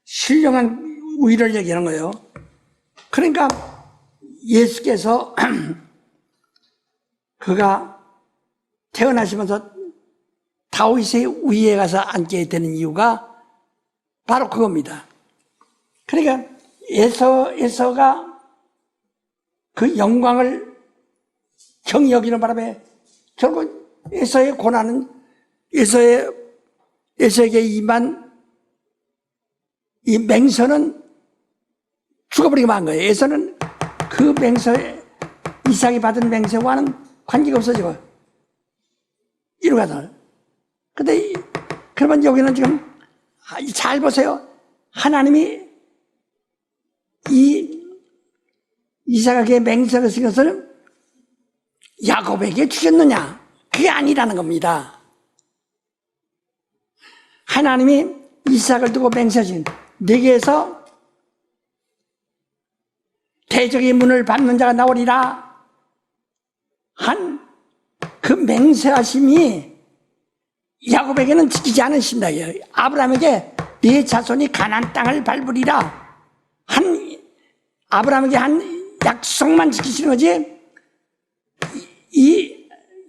Speaker 2: 신령한 우위를 얘기하는 거예요. 그러니까 예수께서 그가 태어나시면서 다윗의 우위에 가서 앉게 되는 이유가 바로 그겁니다. 그러니까 에서가 그 영광을 경히 여기는 바람에 결국 에서의 고난은 에서에게 임한 이 맹세는 죽어버리게 한 거예요. 에서는 그 맹세에 이삭이 받은 맹세와는 관계가 없어지고 이루가서 근데 그러면 여기는 지금 잘 보세요. 하나님이 이삭에게 맹세를 하신 것을 야곱에게 주셨느냐? 그게 아니라는 겁니다. 하나님이 이삭을 두고 맹세하신 네게서 대적의 문을 밟는 자가 나오리라 한 그 맹세하심이 야곱에게는 지키지 않으신다. 아브라함에게 네 자손이 가나안 땅을 밟으리라 한 아브라함에게 한 약속만 지키시는 거지,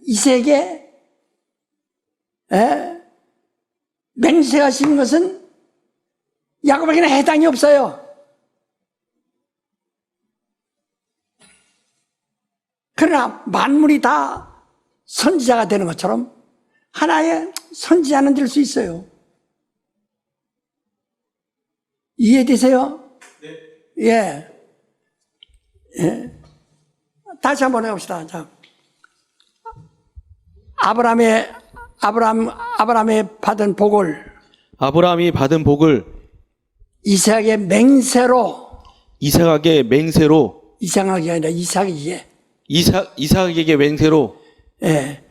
Speaker 2: 이삭에게 맹세하신 것은 야곱에게는 해당이 없어요. 그러나 만물이 다 선지자가 되는 것처럼 하나의 선지자는 될 수 있어요. 이해되세요? 네. 예. 다시 한번 해봅시다. 자, 아브라함이 받은 복을
Speaker 3: 아브라함이 받은 복을
Speaker 2: 이삭의 맹세로,
Speaker 3: 이삭에게 맹세로,
Speaker 2: 이삭이 아니라 이삭이지.
Speaker 3: 이삭에게 맹세로,
Speaker 2: 예.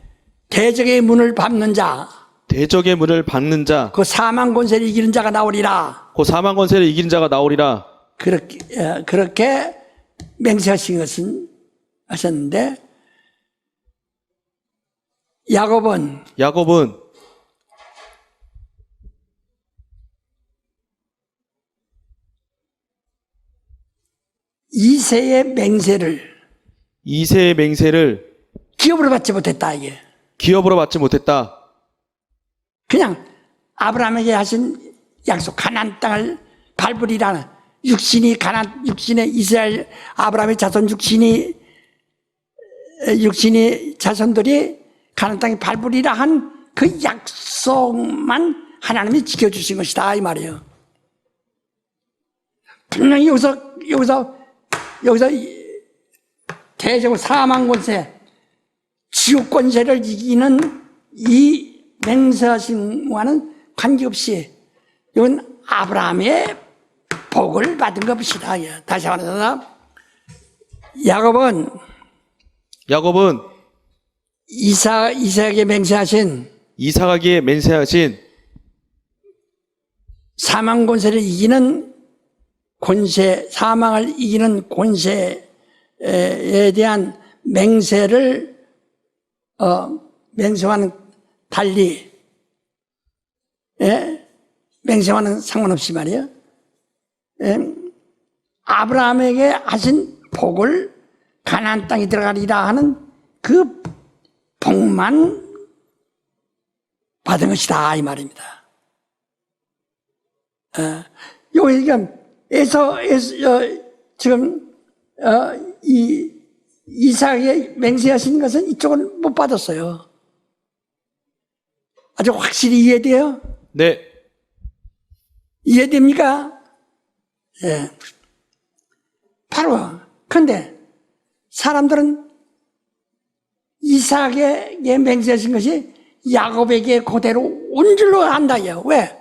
Speaker 2: 대적의 문을 밟는 자,
Speaker 3: 대적의 문을 밟는 자,
Speaker 2: 그 사망 권세를 이기는 자가 나오리라.
Speaker 3: 그 사망 권세를 이기는 자가 나오리라.
Speaker 2: 그렇게 맹세하신 것은 하셨는데, 야곱은 이새의 맹세를 기업으로 받지 못했다, 이게.
Speaker 3: 기업으로 받지 못했다.
Speaker 2: 그냥 아브라함에게 하신 약속 가나안 땅을 밟으리라는 육신의 이스라엘 아브라함의 자손 육신의 자손들이 가나안 땅에 밟으리라 한 그 약속만 하나님이 지켜주신 것이다, 이 말이에요. 분명히 여기서 대적으로 사망 권세, 지옥 권세를 이기는 이 맹세하심과는 관계없이 이건 아브라함의 복을 받은 것이다. 다시 말해서 야곱은 이삭에게 맹세하신 사망 권세를 이기는 권세, 사망을 이기는 권세에 대한 맹세를 맹세와는 달리, 맹세와는 상관없이 말이에요. 아브라함에게 하신 복을 가나안 땅에 들어가리라 하는 그 복만 받은 것이다, 이 말입니다. 여기 지금 이삭에게 맹세하신 것은 이쪽은 못 받았어요. 아주 확실히 이해돼요?
Speaker 3: 네.
Speaker 2: 이해됩니까? 예. 바로. 근데 사람들은 이삭에게 맹세하신 것이 야곱에게 그대로 온 줄로 안다요. 왜?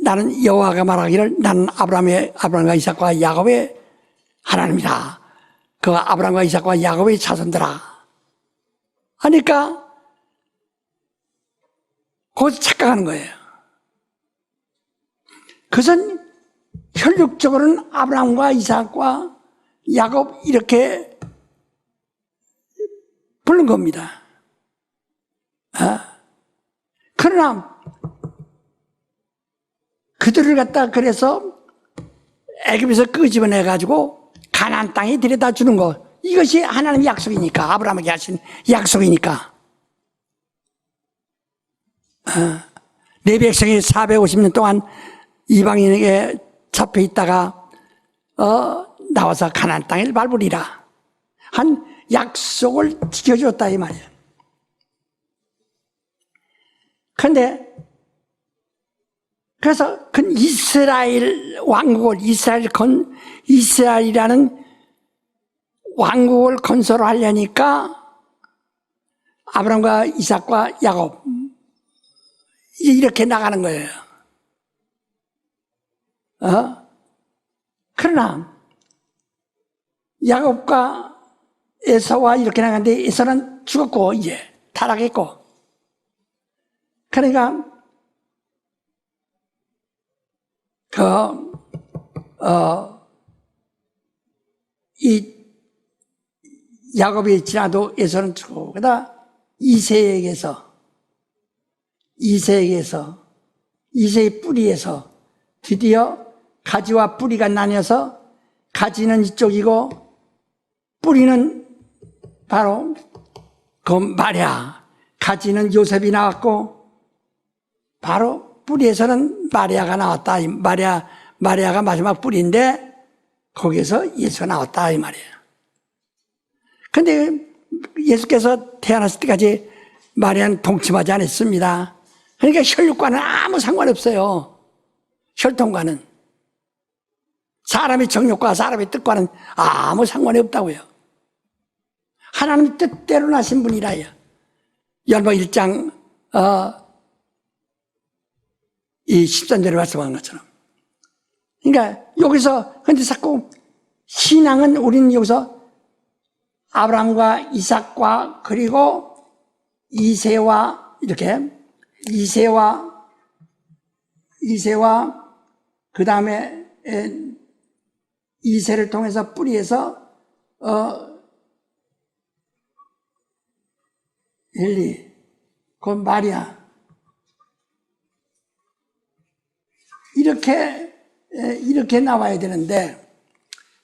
Speaker 2: 나는 여호와가 말하기를 나는 아브라함과 이삭과 야곱의 하나님이다. 그 아브라함과 이삭과 야곱의 자손들아. 하니까 거기서 착각하는 거예요. 그것은 혈육적으로는 아브라함과 이삭과 야곱 이렇게 부른 겁니다. 그러나 그들을 갖다 그래서 애굽에서 끄집어내가지고 가나안 땅에 데려다 주는 것, 이것이 하나님의 약속이니까, 아브라함에게 하신 약속이니까. 내 백성이 450년 동안 이방인에게 잡혀 있다가 나와서 가나안 땅을 밟으리라 한 약속을 지켜줬다, 이 말이에요. 그런데 그래서 그 이스라엘 왕국을 이스라엘이라는 왕국을 건설하려니까 아브라함과 이삭과 야곱 이제 이렇게 나가는 거예요. 그러나 야곱과 에사와 이렇게 나가는데 에사는 죽었고 이제 타락했고, 그러니까 이 야곱이 지나도 에사는 죽고, 그러다 이세에게서 이세의 뿌리에서 드디어 가지와 뿌리가 나뉘어서 가지는 이쪽이고 뿌리는 바로 그 마리아, 가지는 요셉이 나왔고 바로 뿌리에서는 마리아가 나왔다. 마리아가 마지막 뿌리인데 거기에서 예수가 나왔다 이 말이에요. 근데 예수께서 태어났을 때까지 마리아는 동침하지 않았습니다. 그러니까 혈육과는 아무 상관없어요. 혈통과는. 사람의 정욕과 사람의 뜻과는 아무 상관이 없다고요. 하나님 뜻대로 나신 분이라요. 열방 1장 이 13절에 말씀하는 것처럼. 그러니까 여기서 근데 자꾸 신앙은 우리는 여기서 아브라함과 이삭과 그리고 이세와 이렇게 이세와 그 다음에 이세를 통해서 뿌리에서 엘리, 그 마리아 이렇게 나와야 되는데,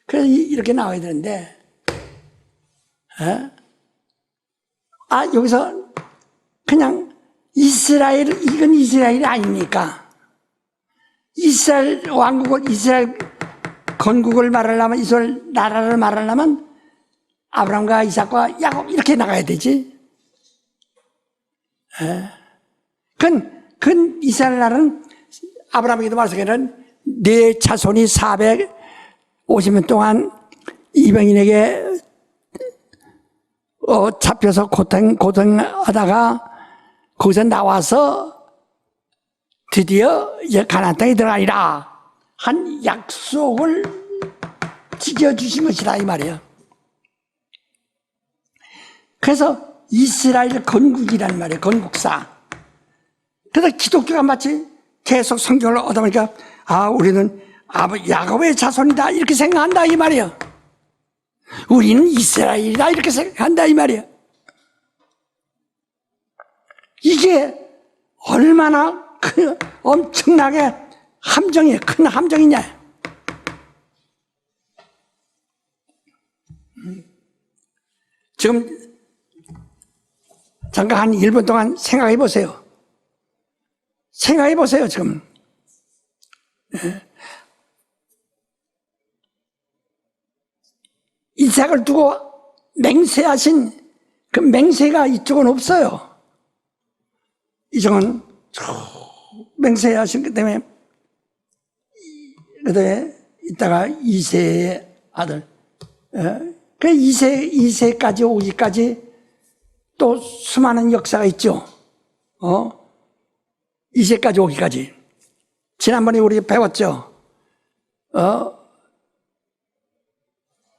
Speaker 2: 그래서 이렇게 나와야 되는데, 여기서 그냥 이건 이스라엘이 아닙니까? 이스라엘 왕국을, 이스라엘 건국을 말하려면, 이스라엘 나라를 말하려면 아브라함과 이삭과 야곱 이렇게 나가야 되지. 그 이스라엘 나라는 아브라함에게도 말씀하기는 네 자손이 450년 동안 이방인에게 잡혀서 고통하다가 거기서 나와서 드디어 이제 가나안 땅에 들어가리라 한 약속을 지켜주신 것이다 이 말이에요. 그래서 이스라엘 건국이라는 말이에요. 건국사. 그래서 기독교가 마치 계속 성경을 얻어 보니까 우리는 야곱의 자손이다 이렇게 생각한다 이 말이에요. 우리는 이스라엘이다 이렇게 생각한다 이 말이에요. 이게 얼마나 엄청나게 큰 함정이냐. 지금 잠깐 한 1분 동안 생각해 보세요. 생각해 보세요 지금. 이삭을 두고 맹세하신 그 맹세가 이쪽은 없어요. 이쪽은 맹세하신 것 때문에 그다음에 이따가 이세의 아들 그 이세까지 오기까지 또 수많은 역사가 있죠. 이세까지 오기까지. 지난번에 우리 배웠죠.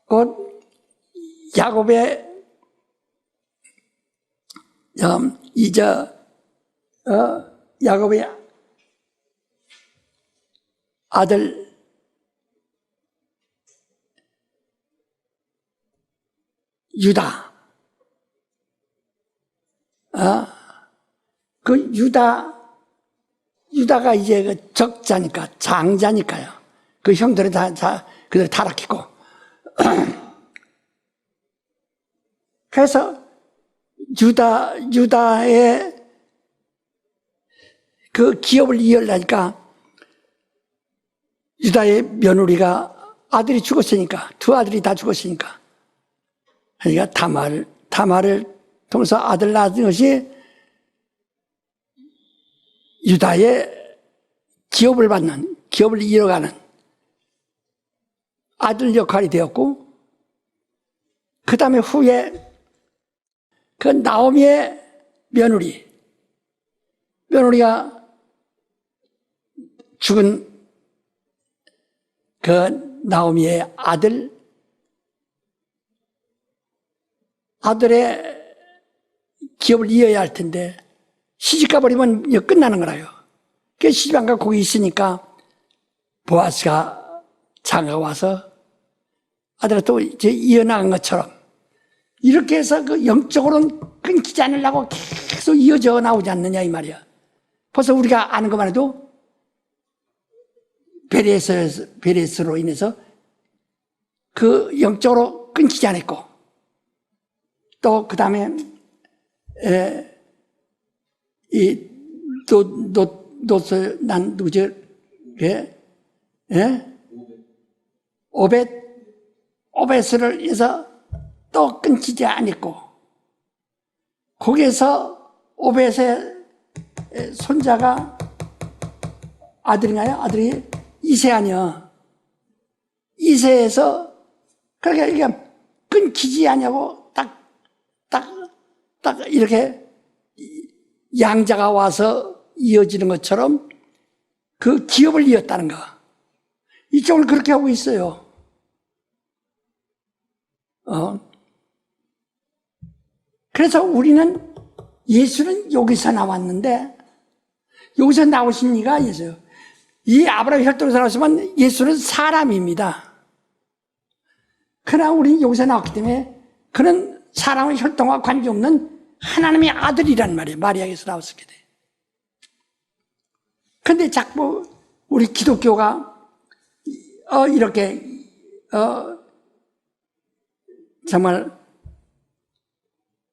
Speaker 2: 곧 야곱의 야곱의 아들 유다. 그 유다가 이제 그 적자니까, 장자니까요. 그 형들은 그들 타락했고. 그래서 유다의 그 기업을 이어가니까 유다의 며느리가 아들이 죽었으니까, 두 아들이 다 죽었으니까. 그러니까 타마를 통해서 아들 낳은 것이 유다의 기업을 이어가는 아들 역할이 되었고, 그 다음에 후에 그 나오미의 며느리가 죽은 그 나오미의 아들의 기업을 이어야 할 텐데 시집 가버리면 이거 끝나는 거라요. 그 시집 안 가고 거기 있으니까 보아스가 장가 와서 아들을 또 이제 이어나간 것처럼 이렇게 해서 그 영적으로는 끊기지 않으려고 계속 이어져 나오지 않느냐 이 말이야. 벌써 우리가 아는 것만 해도 베레스로 인해서 그 영적으로 끊기지 않았고 또 그 다음에 난 누구죠? 오벳을 해서 또 끊기지 않았고 거기에서 오벳의 손자가 아들인가요? 아들이 이세 아니야. 이세에서 그러니까 이게 끊기지 않냐고 딱 이렇게 양자가 와서 이어지는 것처럼 그 기업을 이었다는 거. 이쪽을 그렇게 하고 있어요. 그래서 우리는 예수는 여기서 나왔는데 여기서 나오신 이가 예수예요. 이 아브라함 혈통에서 나왔으면 예수는 사람입니다. 그러나 우리는 여기서 나왔기 때문에 그는 사람의 혈통과 관계없는 하나님의 아들이란 말이에요. 마리아에서 나왔었게 돼. 근데 자꾸 우리 기독교가 이렇게 정말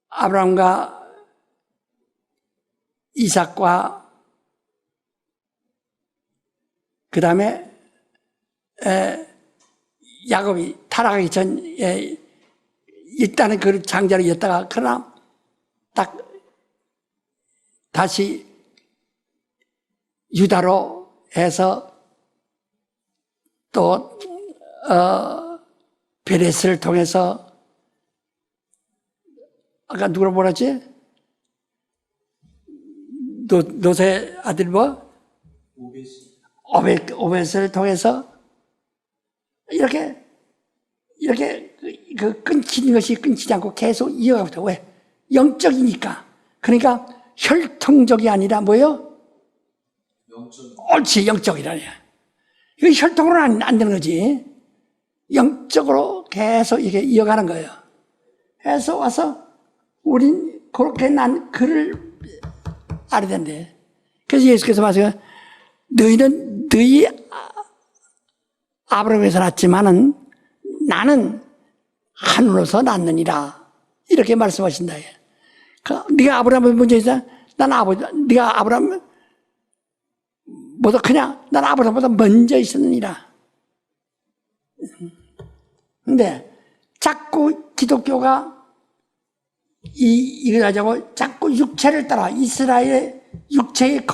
Speaker 2: 아브라함과 이삭과 그 다음에 야곱이 타락하기 전에 일단은 그 장자로 이었다가 그러나 딱 다시 유다로 해서 또 베레스를 통해서 아까 누구로 뭐라지? 노세 아들 뭐? 오벳을 통해서 이렇게 그 끊기는 것이 끊기지 않고 계속 이어가고 있다. 왜? 영적이니까. 그러니까 혈통적이 아니라 뭐예요? 옳지, 영적이라니. 이거 혈통으로는 안 되는 거지. 영적으로 계속 이렇게 이어가는 거예요. 해서 와서 우린 그렇게 난 그를 알아야 된대. 그래서 예수께서 말씀하세요. 너희 아브라함에서 났지만은 나는 하늘로서 났느니라. 이렇게 말씀하신다. 네가 아브라함을 먼저 있어. 난 네가 아브라함보다 그냥 난 아브라함보다 먼저 있었느니라. 근데 자꾸 기독교가 이걸 하자고 자꾸 육체를 따라 이스라엘의 육체의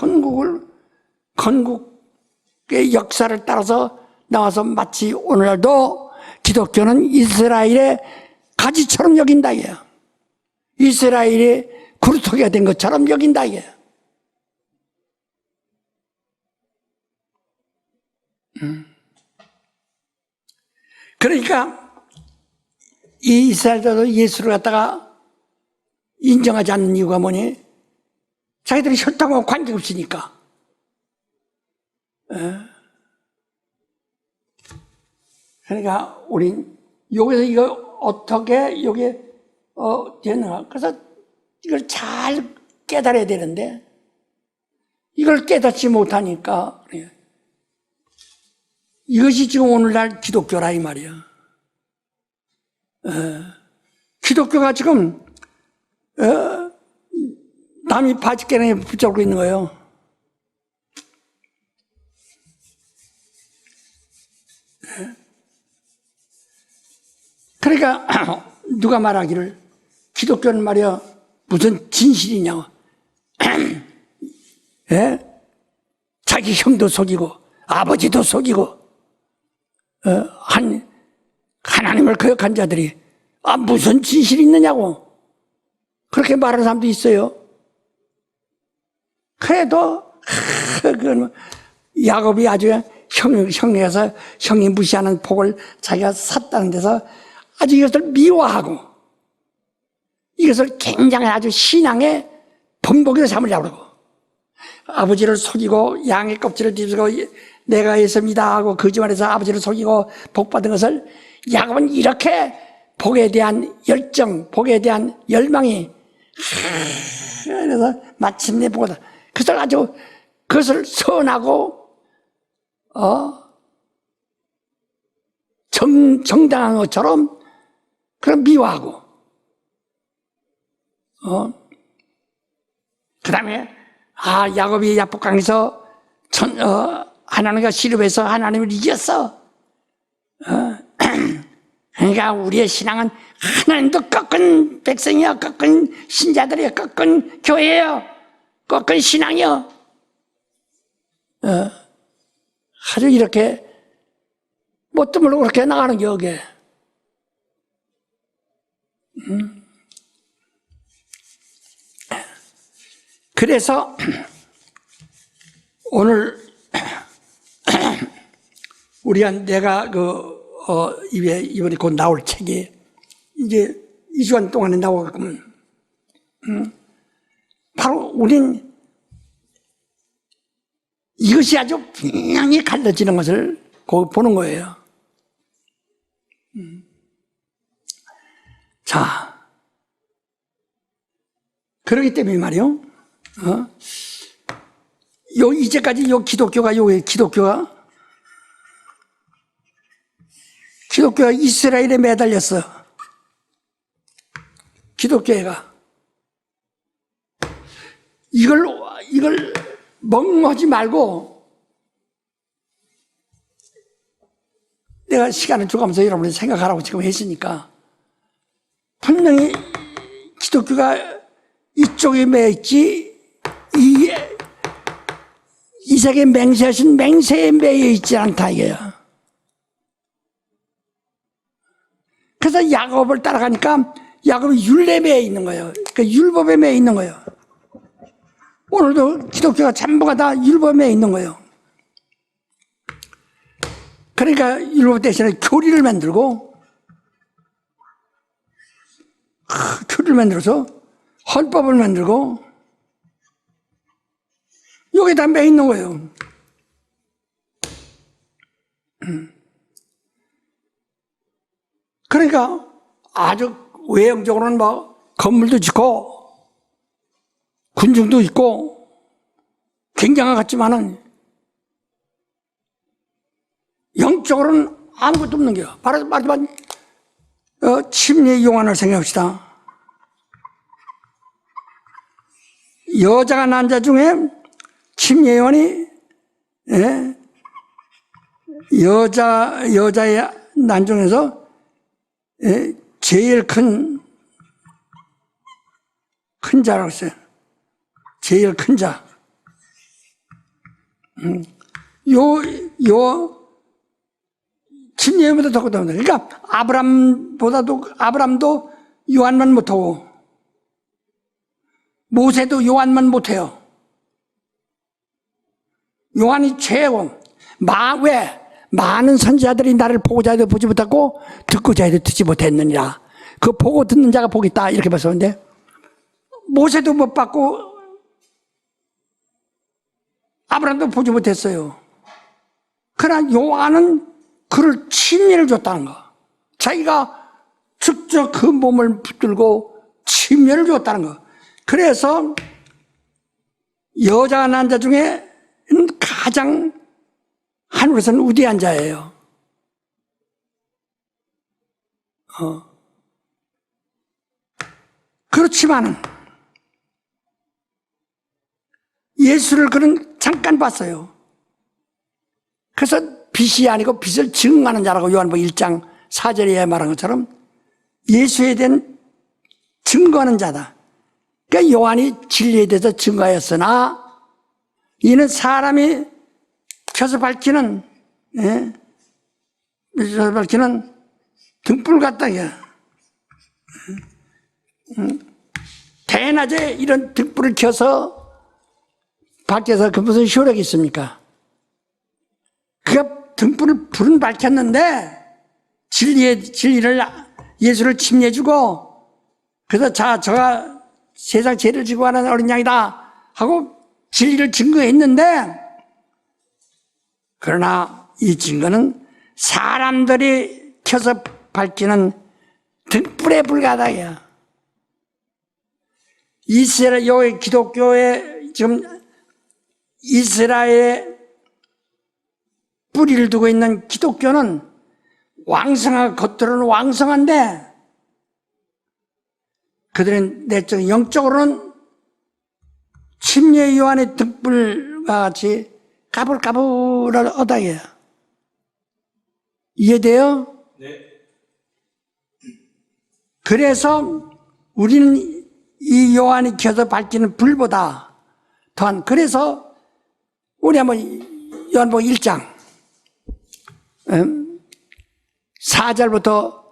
Speaker 2: 건국의 역사를 따라서 나와서 마치 오늘날도 기독교는 이스라엘의 가지처럼 여긴다 이게요. 이스라엘의 구루토기가 된 것처럼 여긴다 이게요. 그러니까 이 이스라엘도 예수를 갖다가 인정하지 않는 이유가 뭐니? 자기들이 혈통하고 관계가 없으니까. 그러니까 우린 여기서 이거 어떻게 여기 되는가? 그래서 이걸 잘 깨달아야 되는데 이걸 깨닫지 못하니까 이것이 지금 오늘날 기독교라 이 말이야. 기독교가 지금 남이 바지깨랑에 붙잡고 있는 거예요. 그러니까 누가 말하기를 기독교는 말이야 무슨 진실이냐고. 자기 형도 속이고 아버지도 속이고 하나님을 거역한 자들이 무슨 진실이 있느냐고 그렇게 말하는 사람도 있어요. 그래도 그건 야곱이 아주 형에서 형이 무시하는 복을 자기가 샀다는 데서 아주 이것을 미워하고 이것을 굉장히 아주 신앙의 본보기로 삼으려고 그러고 아버지를 속이고 양의 껍질을 뒤집고 내가 예수입니다 하고 거짓말해서 아버지를 속이고 복받은 것을 야곱은 이렇게 복에 대한 열정, 복에 대한 열망이 그래서 마침내 보다 그것을 아주 그것을 선하고 정당한 것처럼 그런 미워하고 그 다음에 야곱이 야복강에서 하나님과 씨름해서 하나님을 이겼어. 그러니까 우리의 신앙은 하나님도 꺾은 백성이야, 꺾은 신자들이야, 꺾은 교회야, 꺾은 신앙이야. 아주 이렇게 뭣도 모르고 그렇게 나가는 게 여기에. 그래서 오늘 내가 이번에 곧 나올 책이 이제 2주간 동안에 나오게끔 바로 우린 이것이 아주 분명히 갈라지는 것을 보는 거예요. 자, 그러기 때문에 말이요. 이제까지 기독교가 이스라엘에 매달렸어. 기독교회가. 이걸 멍하지 말고 내가 시간을 줘가면서 여러분이 생각하라고 지금 했으니까 분명히 기독교가 이쪽에 매있지 이 세계에 맹세하신 맹세에 매여 있지 않다 이거야. 그래서 야곱을 따라가니까 야곱이 율례에 매여 있는 거예요. 그러니까 율법에 매여 있는 거예요. 오늘도 기독교가 전부가 다 율법에 매여 있는 거예요. 그러니까 율법 대신에 교리를 만들고 교리를 만들어서 헌법을 만들고 여기 다 매여 있는 거예요. 그러니까 아주 외형적으로는 건물도 짓고 군중도 있고 굉장한 것 같지만은 영적으로는 아무것도 없는 거예요. 말하지만 침례 요한을 생각합시다. 여자가 난 자 중에 침례 요한이 여자의 난 중에서 제일 큰 자라고 했어요. 제일 큰 자. 침례보다 더 크답니다. 그러니까 아브람도 요한만 못하고 모세도 요한만 못해요. 요한이 최고. 왜? 많은 선지자들이 나를 보고자 해도 보지 못하고 듣고자 해도 듣지 못했느니라. 그 보고 듣는 자가 복이 있다 이렇게 말씀하는데 모세도 못 받고 아브라함도 보지 못했어요. 그러나 요한은 그를 침례를 줬다는 거. 자기가 직접 그 몸을 붙들고 침례를 줬다는 거. 그래서 여자가 난 자 중에 가장 하늘에서는 우대한 자예요. 그렇지만 예수를 그는 잠깐 봤어요. 그래서 빛이 아니고 빛을 증언하는 자라고 요한복음 1장 4절에 말한 것처럼 예수에 대한 증거하는 자다. 그러니까 요한이 진리에 대해서 증거하였으나 이는 사람이 펴서 밝히는 등불 같다. 대낮에 이런 등불을 켜서 밖에서 그 무슨 효력이 있습니까? 그가 등불을 불은 밝혔는데 진리를 예수를 침례해주고 그래서 자 저가 세상 죄를 지고 가는 어린 양이다 하고 진리를 증거했는데 그러나 이 증거는 사람들이 켜서 밝히는 등불에 불과하다. 이스라엘 여기 기독교에 지금 이스라엘에 뿌리를 두고 있는 기독교는 왕성하고 겉으로는 왕성한데 그들은 내적 영적으로는 침례 요한의 등불과 같이 까불까불하다예요. 이해돼요? 네. 그래서 우리는 이 요한이 켜서 밝히는 불보다 또한 그래서 우리 한번 요한복음 1장 4절부터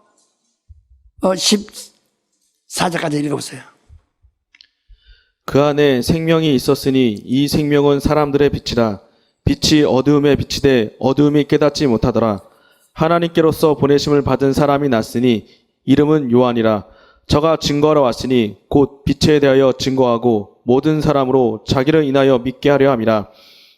Speaker 2: 14절까지 읽어보세요.
Speaker 3: 그 안에 생명이 있었으니 이 생명은 사람들의 빛이라. 빛이 어두움에 비치되 어두움이 깨닫지 못하더라. 하나님께로서 보내심을 받은 사람이 났으니 이름은 요한이라. 저가 증거하러 왔으니 곧 빛에 대하여 증거하고 모든 사람으로 자기를 인하여 믿게 하려 함이라.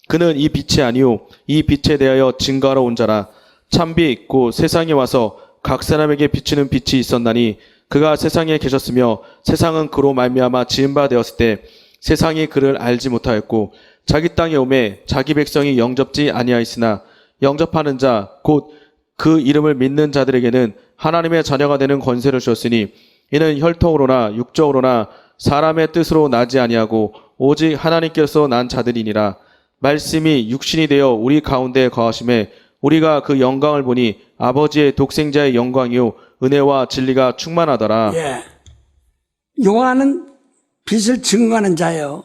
Speaker 3: 그는 이 빛이 아니요 이 빛에 대하여 증거하러 온 자라. 참빛 곧 세상에 와서 각 사람에게 비추는 빛이 있었나니 그가 세상에 계셨으며 세상은 그로 말미암아 지은 바 되었을 때 세상이 그를 알지 못하였고 자기 땅에 오매 자기 백성이 영접지 아니하였으나 영접하는 자 곧 그 이름을 믿는 자들에게는 하나님의 자녀가 되는 권세를 주었으니 이는 혈통으로나 육적으로나 사람의 뜻으로 나지 아니하고 오직 하나님께서 난 자들이니라. 말씀이 육신이 되어 우리 가운데 거하심에 우리가 그 영광을 보니 아버지의 독생자의 영광이요 은혜와 진리가 충만하더라.
Speaker 2: 예. 요한은 빛을 증거하는 자예요.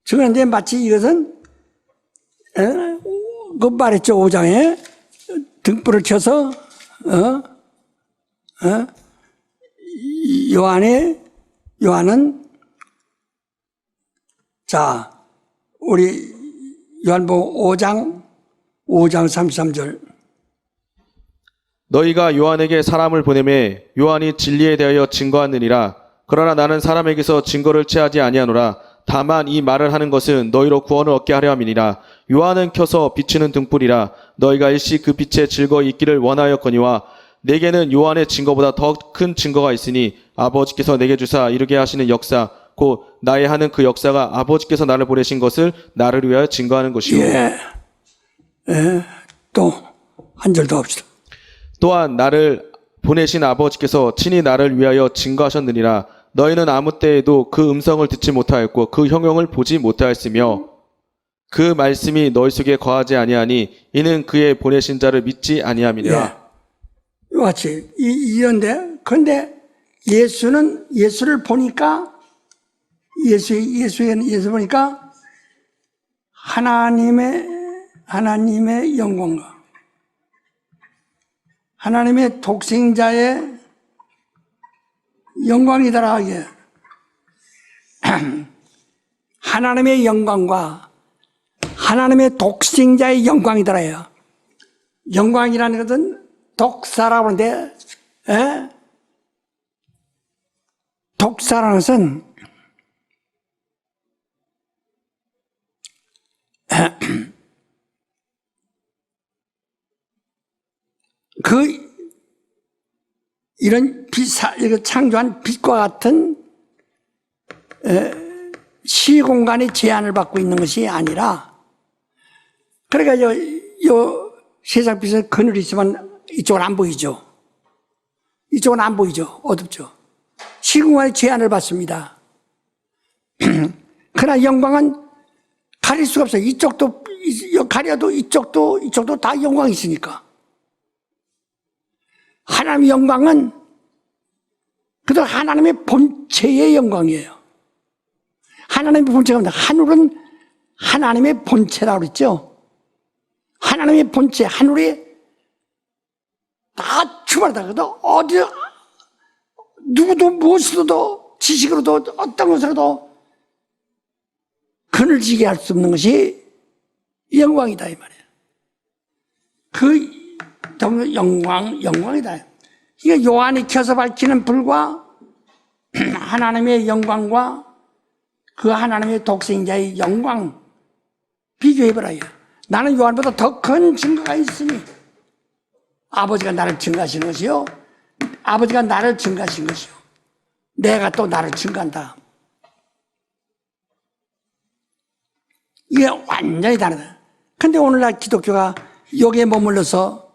Speaker 2: 증거하는데 마치 이것은 그 말했죠. 5장에 등불을 켜서 요한은 자 우리 요한복음 5장 33절
Speaker 3: 너희가 요한에게 사람을 보내매 요한이 진리에 대하여 증거하느니라. 그러나 나는 사람에게서 증거를 취하지 아니하노라. 다만 이 말을 하는 것은 너희로 구원을 얻게 하려 함이니라. 요한은 켜서 비추는 등불이라. 너희가 일시 그 빛에 즐거이 있기를 원하였거니와 내게는 요한의 증거보다 더 큰 증거가 있으니 아버지께서 내게 주사 이루게 하시는 역사 곧 나의 하는 그 역사가 아버지께서 나를 보내신 것을 나를 위하여 증거하는 것이요.
Speaker 2: 예. 또 한 절 더 합시다.
Speaker 3: 또한 나를 보내신 아버지께서 친히 나를 위하여 증거하셨느니라. 너희는 아무 때에도 그 음성을 듣지 못하였고 그 형용을 보지 못하였으며 그 말씀이 너희 속에 거하지 아니하니 이는 그의 보내신 자를 믿지 아니함이니라.
Speaker 2: 예. 같이 이런데 근데 예수를 보니까 예수 보니까 하나님의 영광과 하나님의 독생자의 영광이더라. 이게 하나님의 영광과 하나님의 독생자의 영광이더라요. 영광이라는 것은 독사라고 하는데 독사라는 것은 이런 창조한 빛과 같은 시공간의 제한을 받고 있는 것이 아니라 그러니까 요 세상 빛은 그늘이 있으면 이쪽은 안 보이죠. 이쪽은 안 보이죠. 어둡죠. 시공간의 제한을 받습니다. 그러나 영광은 가릴 수가 없어요. 이쪽도 가려도 이쪽도 다 영광이 있으니까. 하나님의 영광은 그들 하나님의 본체의 영광이에요. 하나님의 본체가 뭐냐? 하늘은 하나님의 본체라고 그랬죠. 하나님의 본체, 하늘이 다 충만하다. 어디 누구도 무엇으로도 지식으로도 어떤 것으로도 그늘지게 할 수 없는 것이 영광이다 이 말이에요. 그 영광이다. 이게 요한이 켜서 밝히는 불과 하나님의 영광과 그 하나님의 독생자의 영광 비교해보라요. 나는 요한보다 더 큰 증거가 있으니 아버지가 나를 증거하시는 것이요, 아버지가 나를 증거하신 것이요, 내가 또 나를 증거한다. 이게 완전히 다르다. 근데 오늘날 기독교가 여기에 머물러서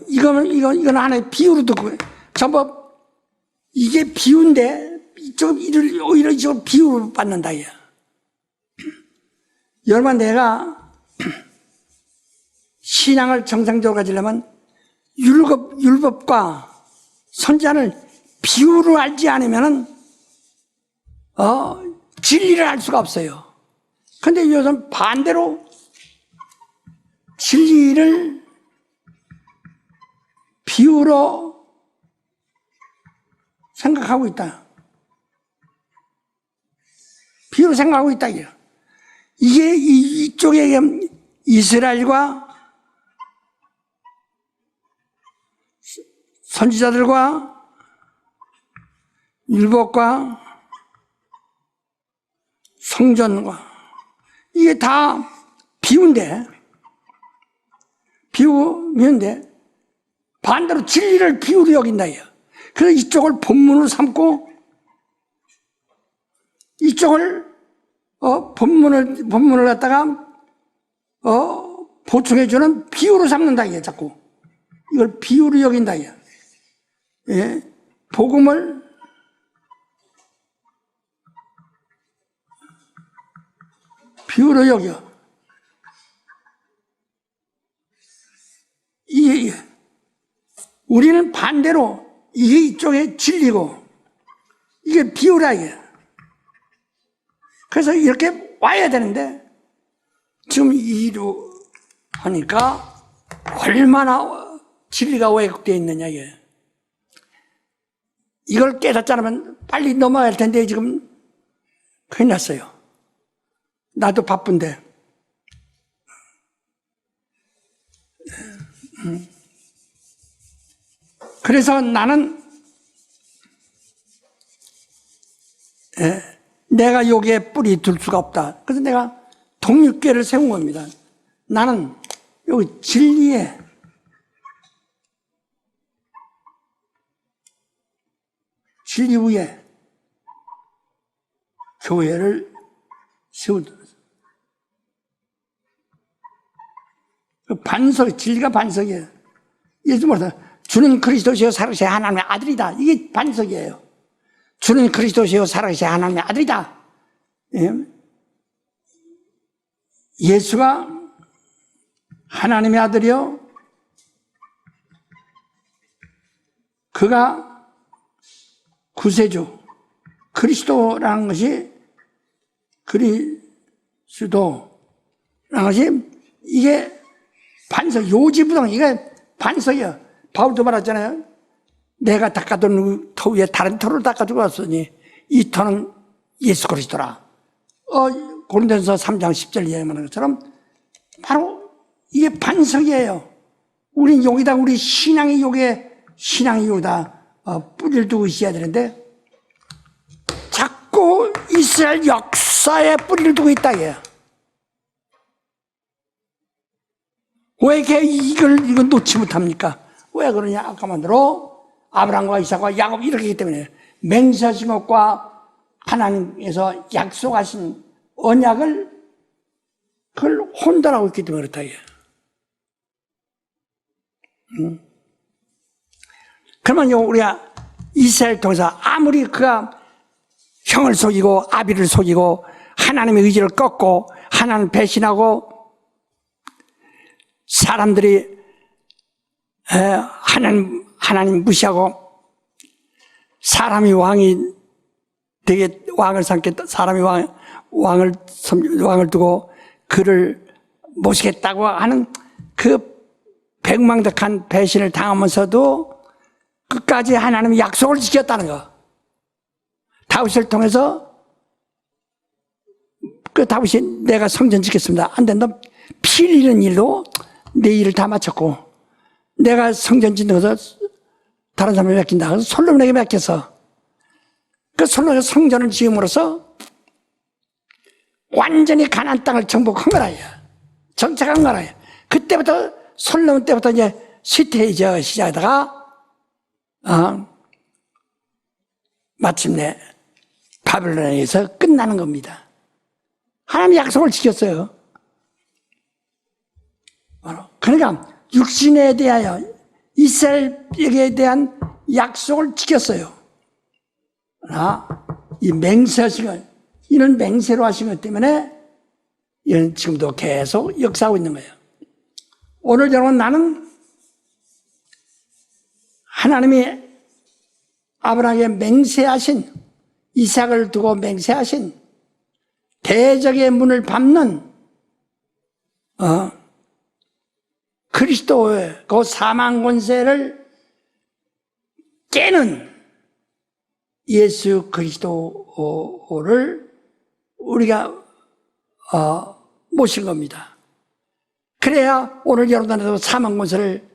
Speaker 2: 이건 하나의 비유로 듣고 전부 이게 비유인데 오히려 이쪽으로 비유를 받는다. 여러분, 내가 신앙을 정상적으로 가지려면 율법과 선지자를 비유로 알지 않으면 진리를 알 수가 없어요. 근데 요즘 반대로 진리를 비유로 생각하고 있다. 비유로 생각하고 있다. 이게 이쪽에 이스라엘과 선지자들과 율법과 성전과 이게 다 비유인데 반대로 진리를 비유로 여긴다. 그래서 이쪽을 본문으로 삼고 이쪽을 본문을 갖다가 보충해주는 비유로 삼는다. 자꾸 이걸 비유로 여긴다. 예, 복음을 비유로 여겨. 이게 우리는 반대로 이게 이쪽에 진리고 이게 비유라. 그래서 이렇게 와야 되는데 지금 이로 하니까 얼마나 진리가 왜곡되어 있느냐. 이걸 깨닫지 않으면 빨리 넘어가야 할 텐데 지금 큰일 났어요. 나도 바쁜데. 그래서 나는 내가 여기에 뿌리 둘 수가 없다. 그래서 내가 독립교회를 세운 겁니다. 나는 여기 진리 위에 교회를 세우다. 반석, 진리가 반석이에요. 예수 말해서 주는 그리스도시요 살아계신 하나님의 아들이다. 이게 반석이에요. 주는 그리스도시요 살아계신 하나님의 아들이다. 예수가 하나님의 아들이요, 그가 구세주 그리스도라는 것이 이게 반석, 요지부동, 이게 반석이야. 바울도 말했잖아요. 내가 닦아둔 터 위에 다른 터를 닦아주고 왔으니 이 터는 예수 그리스도라. 고린도전서 3장 10절 이야기하는 것처럼 바로 이게 반석이에요. 우린 여기다 우리 신앙이 여기다 뿌리를 두고 있어야 되는데 자꾸 이스라엘 역사에 뿌리를 두고 있다. 왜 이렇게 이걸 놓지 못합니까? 왜 그러냐? 아까 만대로 아브라함과 이삭과 야곱 이렇게 하기 때문에 맹세하신 것과 하나님께서 약속하신 언약을 그걸 혼돈하고 있기 때문에 그렇다. 그러면 우리가 이스라엘 통해서 아무리 그가 형을 속이고 아비를 속이고 하나님의 의지를 꺾고 하나님 배신하고 사람들이 하나님 무시하고 사람이 왕이 되게 왕을 삼겠다, 사람이 왕을 두고 그를 모시겠다고 하는 그 백망덕한 배신을 당하면서도 끝까지 하나님의 약속을 지켰다는 거. 다윗을 통해서 그 다윗이 내가 성전 짓겠습니다. 안 된다. 피 흘리는 일도 내 일을 다 마쳤고 내가 성전 짓는 것을 다른 사람에게 맡긴다. 그래서 솔로몬에게 맡겨서 그 솔로몬의 성전을 지음으로써 완전히 가나안 땅을 정복한 거라요. 정착한 거라요. 그때부터 솔로몬 때부터 이제 쇠퇴해져 시작하다가 마침내 바벨론에서 끝나는 겁니다. 하나님 약속을 지켰어요. 그러니까 육신에 대하여 이스라엘에게 대한 약속을 지켰어요. 이 맹세하신 것, 이런 맹세로 하신 것 때문에 이런 지금도 계속 역사하고 있는 거예요. 오늘 여러분, 나는 하나님이 아브라함에게 맹세하신, 이삭을 두고 맹세하신 대적의 문을 밟는 그리스도의 그 사망 권세를 깨는 예수 그리스도를 우리가 모신 겁니다. 그래야 오늘 여러분들도 사망 권세를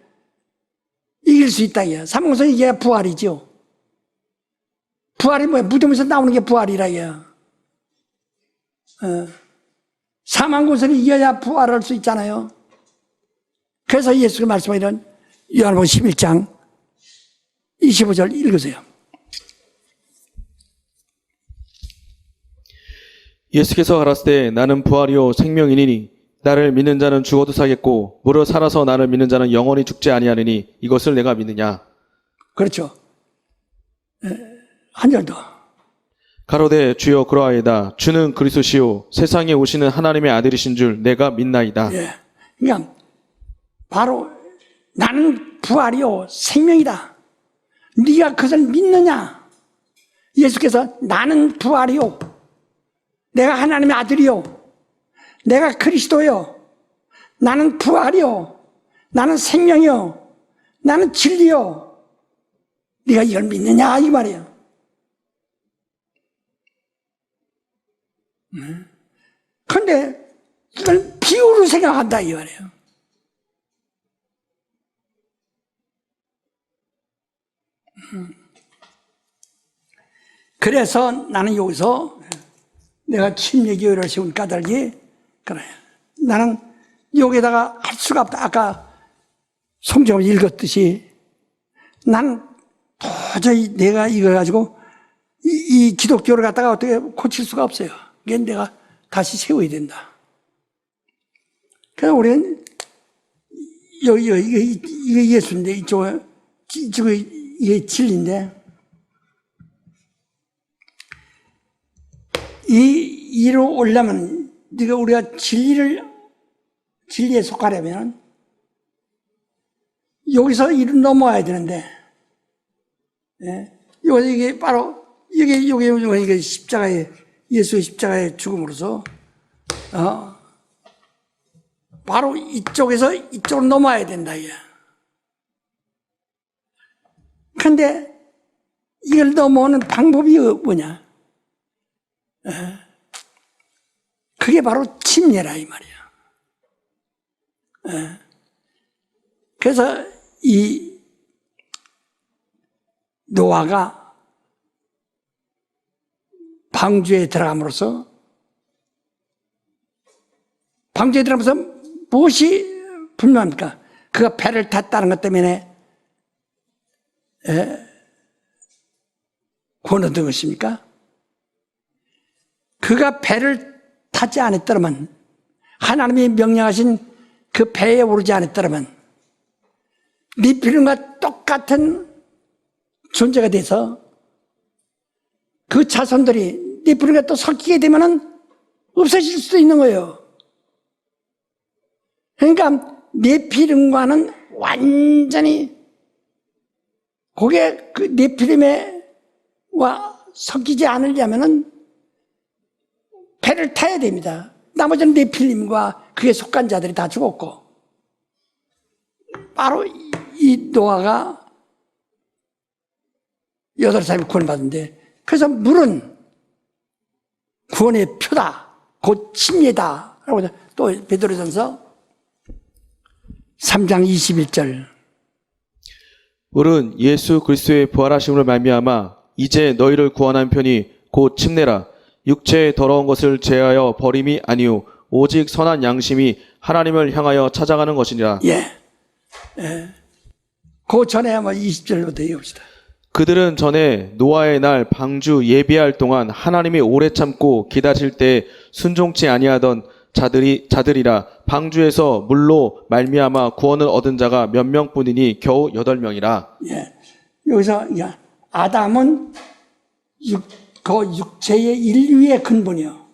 Speaker 2: 이길 수 있다. 사망 권세를 이겨야 부활이죠. 부활이 뭐야? 무덤에서 나오는 게 부활이라. 사망 권세를 이겨야 부활할 수 있잖아요. 그래서 예수가 말씀하시는 요한복음 11장 25절 읽으세요.
Speaker 3: 예수께서 가라사대 나는 부활이요 생명이니 나를 믿는 자는 죽어도 살겠고 무릇 살아서 나를 믿는 자는 영원히 죽지 아니하느니 이것을 내가 믿느냐.
Speaker 2: 그렇죠. 한 절 더.
Speaker 3: 가로되 주여 그러하이다. 주는 그리스도시요 세상에 오시는 하나님의 아들이신 줄 내가 믿나이다.
Speaker 2: 예. 그러니까 바로 나는 부활이요 생명이다. 네가 그것을 믿느냐? 예수께서 나는 부활이요, 내가 하나님의 아들이요, 내가 그리스도요, 나는 부활이요, 나는 생명이요, 나는 진리요, 네가 이걸 믿느냐 이 말이에요. 그런데 이걸 비유로 생각한다 이 말이에요. 그래서 나는 여기서 내가 침례교회를 세운 까닭이 그래. 나는 여기다가 할 수가 없다. 아까 성경을 읽었듯이 나는 도저히 내가 이걸 가지고 이 기독교를 갖다가 어떻게 고칠 수가 없어요. 이게 내가 다시 세워야 된다. 그래서 우리는 이게 예수인데 이쪽에 이게 진리인데 이로 오려면 우리가 진리에 속하려면 여기서 이를 넘어와야 되는데, 예? 이게 바로 이게 십자가의 예수의 십자가의 죽음으로써 바로 이쪽에서 이쪽으로 넘어와야 된다 이게. 근데 이걸 넘어오는 방법이 뭐냐? 그게 바로 침례라 이 말이야. 그래서 이 노아가 방주에 들어감으로써 무엇이 분명합니까? 그가 배를 탔다는 것 때문에 구원 얻은 것입니까? 그가 배를 타지 않았더라면, 하나님이 명령하신 그 배에 오르지 않았더라면 니필름과 똑같은 존재가 돼서 그 자손들이 니필름과 또 섞이게 되면 없어질 수도 있는 거예요. 그러니까 네피림과는 완전히 그게 그 네피림과 섞이지 않으려면은 배를 타야 됩니다. 나머지는 네피림과 그에 속한 자들이 다 죽었고, 바로 이 노아가 8사람이 구원받은데, 그래서 물은 구원의 표다, 곧 침례다 라고 또 베드로전서 3장 21절.
Speaker 3: ur은 예수 그리스도의 부활하심으로 말미암아 이제 너희를 구원한 편이 곧 침례라. 육체의 더러운 것을 제하여 버림이 아니요 오직 선한 양심이 하나님을 향하여 찾아가는 것이니라.
Speaker 2: 예. 그 전에 뭐 20절부터 읽읍시다.
Speaker 3: 그들은 전에 노아의 날 방주 예비할 동안 하나님이 오래 참고 기다릴 때 순종치 아니하던 자들이라. 방주에서 물로 말미암아 구원을 얻은 자가 몇 명뿐이니 겨우 8명이라.
Speaker 2: 예. 여기서 아담은 그 육체의 인류의 근본이요.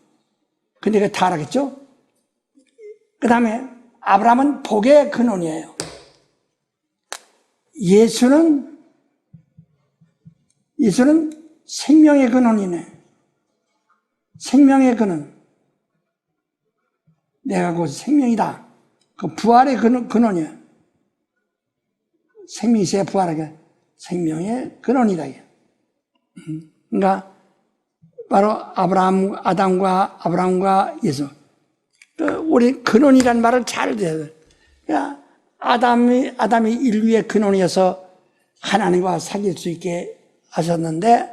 Speaker 2: 근데 그 타락했죠. 그 다음에 아브라함은 복의 근원이에요. 예수는 생명의 근원이네. 생명의 근원. 내가 곧 생명이다. 그 부활의 근원이야. 생명이 있어야 부활하게. 생명의 근원이다. 그러니까 바로 아담과 아브라함과 예수. 우리 근원이라는 말을 잘 들어야 돼. 그러니까 아담이 인류의 근원이어서 하나님과 사귈 수 있게 하셨는데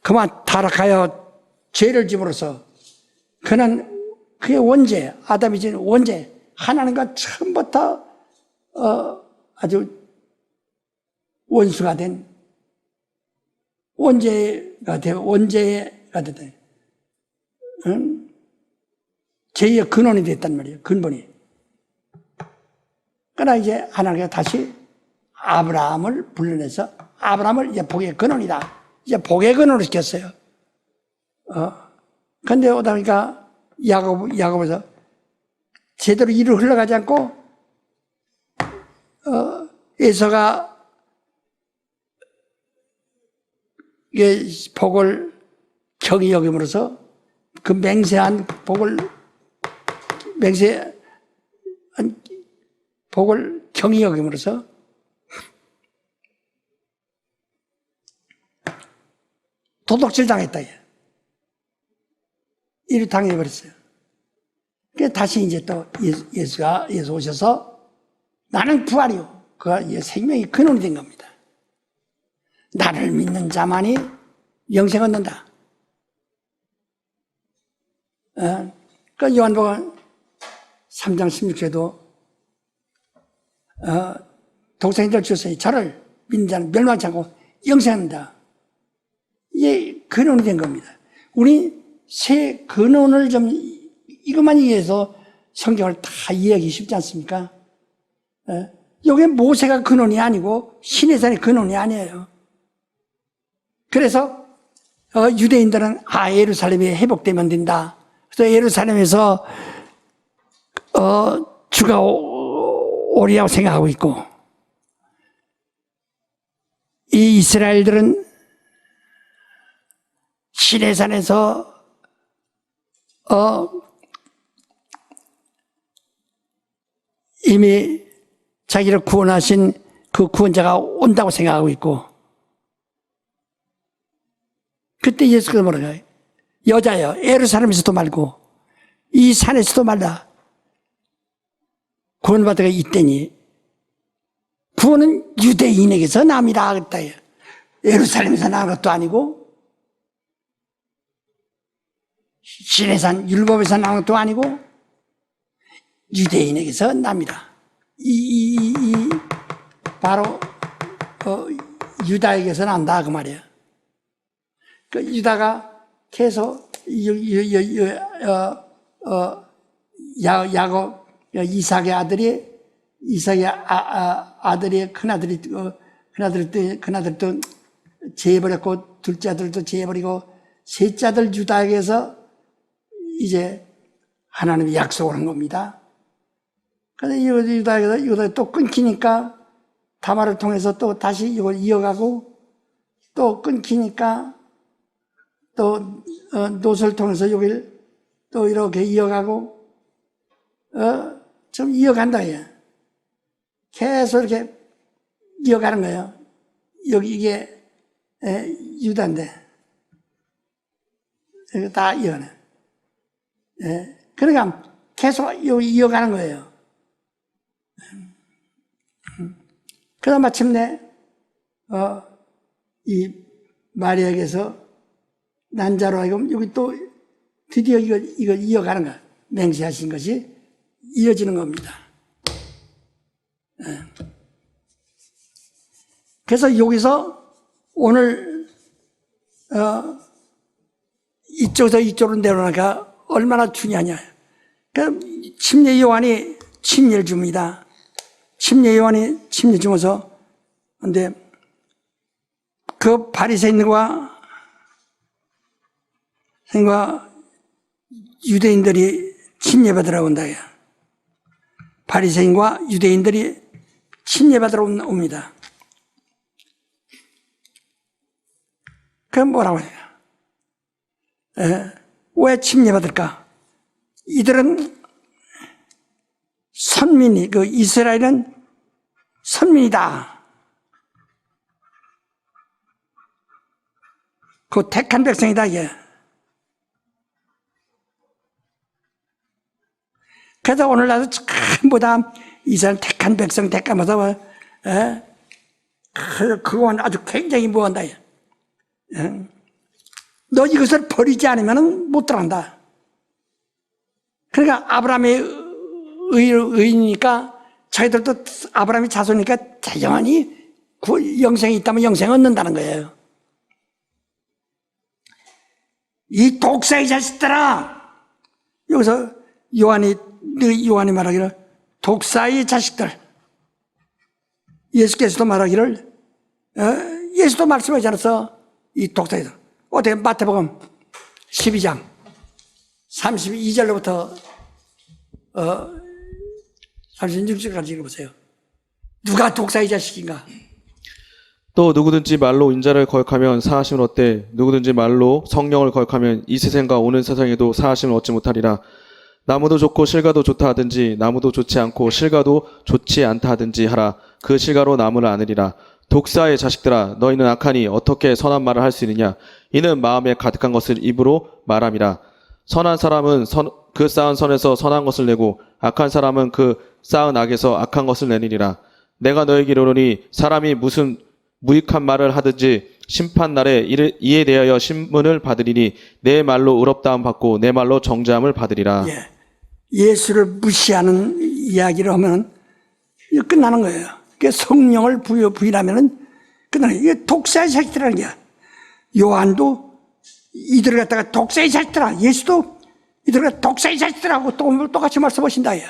Speaker 2: 그만 타락하여 죄를 짐으로써 그의 원죄, 아담이 지은 원죄, 하나님과 처음부터 아주 원수가 된 원죄가 됐다. 죄의 근원이 됐단 말이에요. 근본이. 그러나 이제 하나님께서 다시 아브라함을 불러내서 아브라함을 이제 복의 근원이다. 이제 복의 근원으로 시켰어요. 근데 오다 보니까 야곱에서 제대로 일을 흘러가지 않고, 에서가 복을 경히 여김으로써 그 맹세한 복을 경히 여김으로써 도둑질 당했다. 이를 당해버렸어요. 그래서 다시 이제 또 예수 오셔서 나는 부활이요. 그 생명이 근원이 된 겁니다. 나를 믿는 자만이 영생 얻는다. 그 요한복음 3장 16절에도 독생자를 주셨으니 저를 믿는 자는 멸망치 않고 영생한다. 이게 근원이 된 겁니다. 우리 새 근원을 좀 이것만 이해해서 성경을 다 이해하기 쉽지 않습니까? 이게 모세가 근원이 아니고 신의 산이 근원이 아니에요. 그래서 유대인들은 예루살렘이 회복되면 된다. 그래서 예루살렘에서 주가 오리라고 생각하고 있고, 이 이스라엘들은 시내산에서 이미 자기를 구원하신 그 구원자가 온다고 생각하고 있고, 그때 예수께서 뭐라고요? 여자여, 예루살렘에서도 말고 이 산에서도 말라. 구원받으가 있다니 구원은 유대인에게서 남이라 그랬다. 예루살렘에서 나온 것도 아니고 시내산 율법에서 나온 것도 아니고 유대인에게서 남이라. 바로 유다에게서 난다 그 말이야. 그 유다가 계속 야곱 이삭의 아들이 큰아들도 제해버렸고, 둘째 아들도 제해버리고, 셋째 아들 유다에게서 이제 하나님이 약속을 한 겁니다. 그런데 유다에게서 또 끊기니까 다말을 통해서 또 다시 이걸 이어가고, 또 끊기니까 또 롯을 통해서 여길 또 이렇게 이어가고, 좀 이어간다. 계속 이렇게 이어가는 거예요. 여기 이게 유다인데 다 이어가네. 그러니까 계속 이어가는 거예요. 그러다 마침내 이 마리아에게서 난자로 하여금 여기 또 드디어 이걸 이어가는 거야. 맹세하신 것이 이어지는 겁니다. 그래서 여기서 오늘 이쪽에서 이쪽으로 내려오니까 얼마나 중요하냐. 그 침례 요한이 침례를 줍니다. 침례 요한이 침례 주면서 근데 그 바리새인과 유대인들이 침례받으러 온다. 바리새인과 유대인들이 침례받으러 옵니다. 그럼 뭐라고 해요? 왜 침례받을까? 이들은 선민이, 그 이스라엘은 선민이다. 그 택한 백성이다, 이게. 그래서 오늘날 전부 다 이스라엘 택한 백성, 택하면서, 그건 아주 굉장히 뭐한다, 너 이것을 버리지 않으면 못 들어간다. 그러니까 아브라함의 의인이니까 자기들도 아브라함의 자손이니까 자연히 영생이 있다면 영생을 얻는다는 거예요. 이 독사의 자식들아! 여기서 요한이 말하기를 독사의 자식들. 예수께서도 말하기를 예수도 말씀하지 않았어. 이 독사의 자식들. 어떻게 마태복음 12장 32절로부터 36절까지 읽어보세요. 누가 독사의 자식인가?
Speaker 3: 또 누구든지 말로 인자를 거역하면 사하심을 얻되 누구든지 말로 성령을 거역하면 이 세상과 오는 세상에도 사하심을 얻지 못하리라. 나무도 좋고 실과도 좋다 하든지 나무도 좋지 않고 실과도 좋지 않다 하든지 하라. 그 실과로 나무를 아느리라. 독사의 자식들아, 너희는 악하니 어떻게 선한 말을 할 수 있느냐? 이는 마음에 가득한 것을 입으로 말함이라. 선한 사람은 그 쌓은 선에서 선한 것을 내고 악한 사람은 그 쌓은 악에서 악한 것을 내리리라. 내가 너에게 이르노니 사람이 무슨 무익한 말을 하든지 심판날에 이에 대하여 신문을 받으리니 내 말로 의롭다함 받고 내 말로 정죄함을 받으리라.
Speaker 2: 예. 예수를 무시하는 이야기를 하면 이거 끝나는 거예요. 성령을 부인하면은 끝나는 거예요. 이게 독사의 자식들이라는 게 요한도 이들을 갖다가 독사의 자식들아, 예수도 이들을 갖다가 독사의 자식들하고 똑같이 말씀하신다. 예.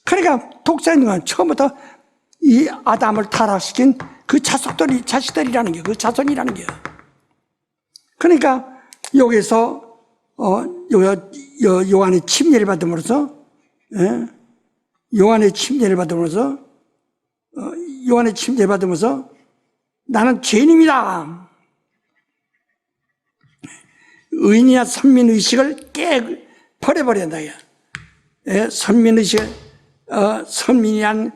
Speaker 2: 그러니까 독사인 건 처음부터 이 아담을 타락시킨 그 자식들이라는 게, 그 자손이라는 게. 그러니까 여기서 요한의 침례를 받음으로써, 요한의 침례를 받으면서 나는 죄인입니다. 의인이야 선민의식을 버려버려야 한다. 선민의식을, 선민이란,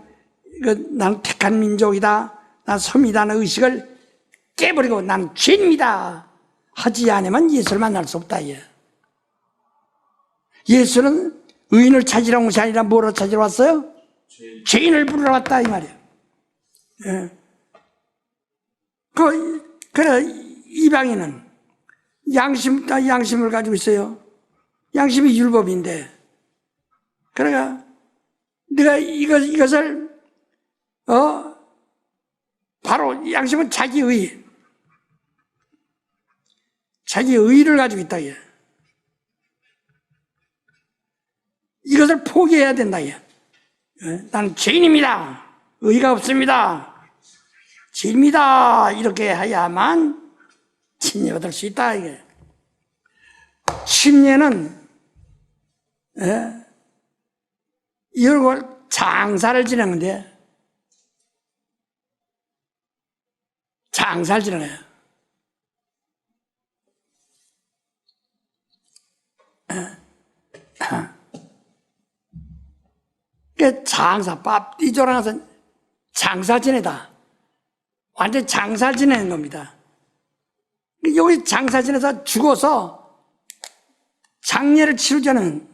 Speaker 2: 난 택한 민족이다. 난 선민이라는 의식을 깨버리고 난 죄인입니다. 하지 않으면 예수를 만날 수 없다. 예수는 의인을 찾으러 온 것이 아니라 뭐로 찾으러 왔어요? 죄인을 부르러 왔다 이 말이에요. 그래 이방인은 양심을 가지고 있어요. 양심이 율법인데, 그러니까 네가 이것을 바로 양심은 자기의 의를 가지고 있다. 이것을 포기해야 된다. 나는 죄인입니다. 의가 없습니다. 죄입니다. 이렇게 해야만 침례받을 수 있다. 이게 침례는 이걸 장사를 지내는데, 장사를 지내요. 장사, 밥 띠조랑해서 장사 지내다. 완전 장사 지내는 겁니다. 여기 장사 지내서 죽어서 장례를 치르자는,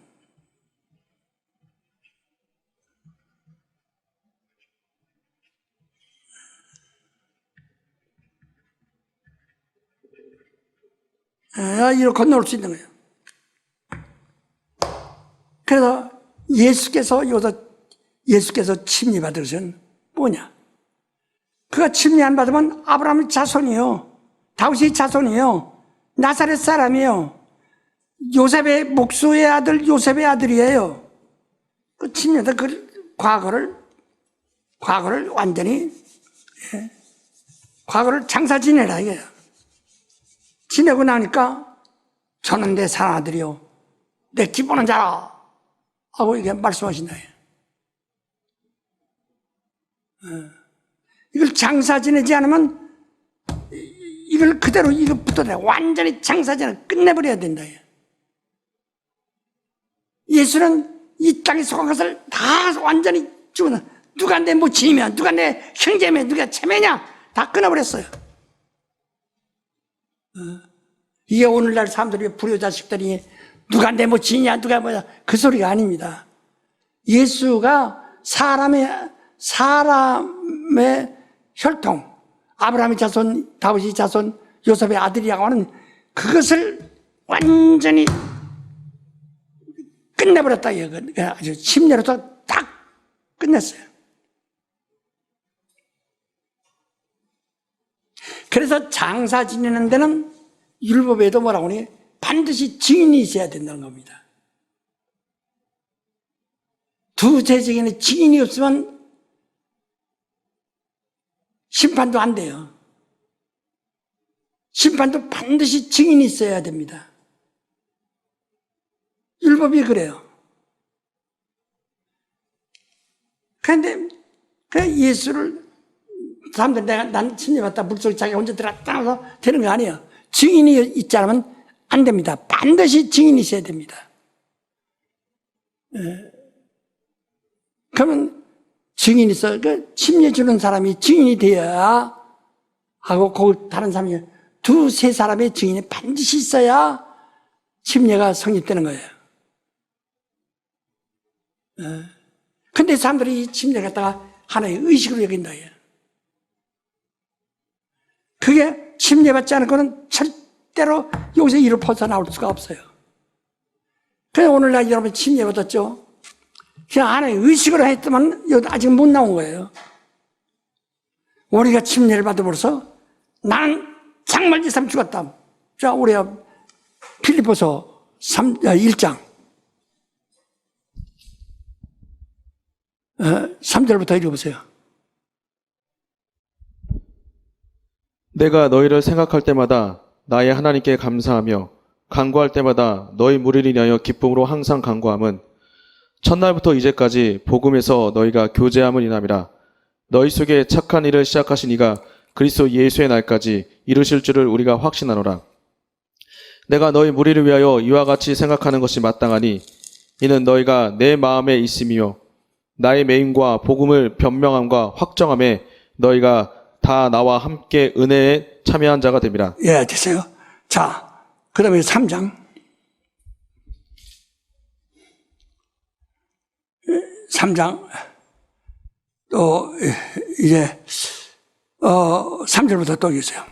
Speaker 2: 이렇게 건너올 수 있는 거예요. 그래서 예수께서 침례받은 것은 뭐냐? 그가 침례 안 받으면 아브라함의 자손이요, 다윗의 자손이요, 나사렛 사람이요, 요셉의 목수의 아들 요셉의 아들이에요. 그 침례도 그 과거를 완전히 과거를 장사 지내라 이거예요. 지내고 나니까 저는 내 사랑아들이요, 내 기뻐하는 자라 하고 이게 말씀하신다. 이걸 장사 지내지 않으면 이걸 그대로 이거 붙어야 돼. 완전히 장사 지내 끝내버려야 된다. 예수는 이 땅에 속한 것을 다 완전히 죽어나. 누가 내 모친이면, 누가 내 형제면, 누가 자매냐 다 끊어버렸어요. 이게 오늘날 사람들이 불효자식들이 누가 내 모친이냐, 누가 뭐냐, 그 소리가 아닙니다. 예수가 사람의 혈통, 아브라함의 자손, 다윗의 자손, 요셉의 아들이라고 하는 그것을 완전히 끝내버렸다. 아주 침례로서 딱 끝냈어요. 그래서 장사 지내는 데는 율법에도 뭐라고 하니 반드시 증인이 있어야 된다는 겁니다. 두 재직에는 증인이 없으면 심판도 안 돼요. 심판도 반드시 증인이 있어야 됩니다. 율법이 그래요. 그런데 그 예수를 사람들 난 침례받다 물속에 자기가 혼자 들어갔다 나서 되는 거 아니에요. 증인이 있지 않으면 안 됩니다. 반드시 증인이 있어야 됩니다. 그러면 증인이 있어. 그 침례 주는 사람이 증인이 되어야 하고, 그 다른 사람이 두세 사람의 증인이 반드시 있어야 침례가 성립되는 거예요. 근데 사람들이 이 침례를 갖다가 하나의 의식으로 여긴다. 그게 침례받지 않은 거는 절대로 여기서 이를 벗어나올 수가 없어요. 그래서 오늘날 여러분 침례받았죠? 그냥 하나의 의식으로 했더만 아직 못 나온 거예요. 우리가 침례를 받아버려서 나는 정말 이 사람 죽었다. 자, 우리가 필리포서 1장 3절부터 읽어보세요.
Speaker 3: 내가 너희를 생각할 때마다 나의 하나님께 감사하며 간구할 때마다 너희 무리를 인하여 기쁨으로 항상 간구함은 첫날부터 이제까지 복음에서 너희가 교제함을 인함이라. 너희 속에 착한 일을 시작하신 이가 그리스도 예수의 날까지 이루실 줄을 우리가 확신하노라. 내가 너희 무리를 위하여 이와 같이 생각하는 것이 마땅하니 이는 너희가 내 마음에 있음이요 나의 매임과 복음을 변명함과 확정함에 너희가 다 나와 함께 은혜에 참여한 자가 됨이라.
Speaker 2: 예, 됐어요. 자, 그 다음에 3장. 3장. 또, 이제, 3절부터 또 읽으세요.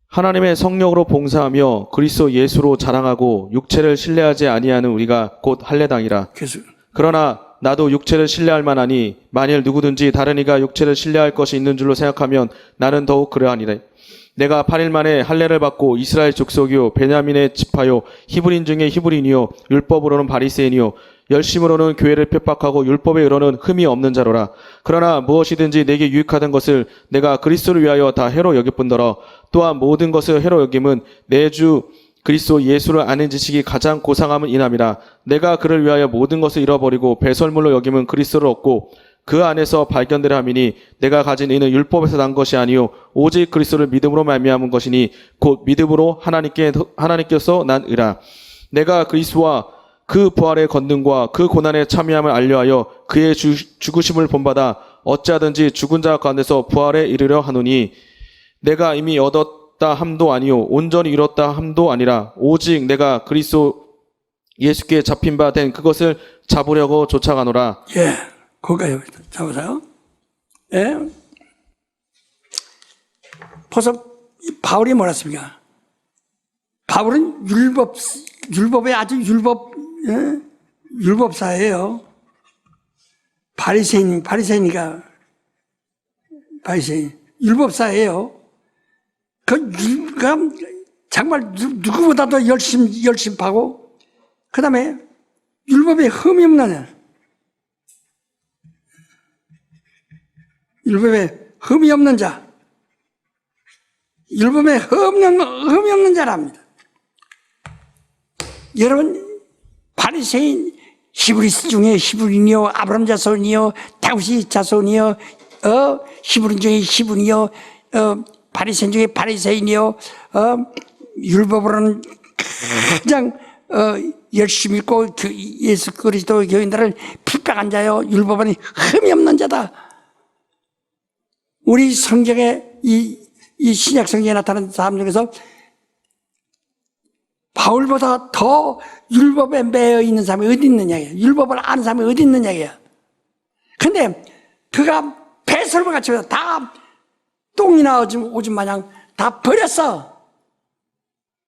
Speaker 3: 하나님의 성령으로 봉사하며 그리스도 예수로 자랑하고 육체를 신뢰하지 아니하는 우리가 곧 할례당이라.
Speaker 2: 계속.
Speaker 3: 그러나 나도 육체를 신뢰할 만하니 만일 누구든지 다른 이가 육체를 신뢰할 것이 있는 줄로 생각하면 나는 더욱 그러하니라. 내가 8일 만에 할례를 받고 이스라엘 족속이요 베냐민의 지파요 히브리인 중에 히브리인이요 율법으로는 바리새인이요 열심으로는 교회를 핍박하고 율법에 이르는 흠이 없는 자로라. 그러나 무엇이든지 내게 유익하던 것을 내가 그리스도를 위하여 다 해로 여길 뿐더러 또한 모든 것을 해로 여김은 내 주 그리스도 예수를 아는 지식이 가장 고상함은 이남이라. 내가 그를 위하여 모든 것을 잃어버리고 배설물로 여김은 그리스도를 얻고 그 안에서 발견되려 함이니 내가 가진 이는 율법에서 난 것이 아니요 오직 그리스도를 믿음으로 말미암은 것이니 곧 믿음으로 하나님께서 난 의라. 내가 그리스도와 그 부활의 권능과 그 고난의 참여함을 알려하여 그의 죽으심을 본받아 어찌하든지 죽은 자 가운데서 부활에 이르려 하노니 내가 이미 얻었다 함도 아니요 온전히 이뤘다 함도 아니라 오직 내가 그리스도 예수께 잡힌 바 된 그것을 잡으려고 쫓아가노라.
Speaker 2: 예, 거기까지 잡으세요. 예. 벌써 바울이 뭐라 했습니까? 바울은 율법의 아주 율법사예요. 바리새인, 율법사예요. 정말 누구보다도 열심하고, 그 다음에 율법에 흠이 없는, 자, 율법에 흠이 없는 자랍니다. 여러분, 바리새인, 히브리스 중에 히브리니요, 아브람 자손이요, 다윗 자손이요, 히브리 중에 히브리요, 바리새인 중에 바리새인이요, 율법으로는 가장 열심히 있고 예수 그리스도 교인들을 핍박한 자요, 율법은 흠이 없는 자다. 우리 성경에 이 신약 성경에 나타난 사람 중에서 바울보다 더 율법에 매여 있는 사람이 어디 있느냐예요. 율법을 아는 사람이 어디 있느냐예요. 근데 그가 배설물 같이 다 똥이나 오줌 마냥 다 버렸어.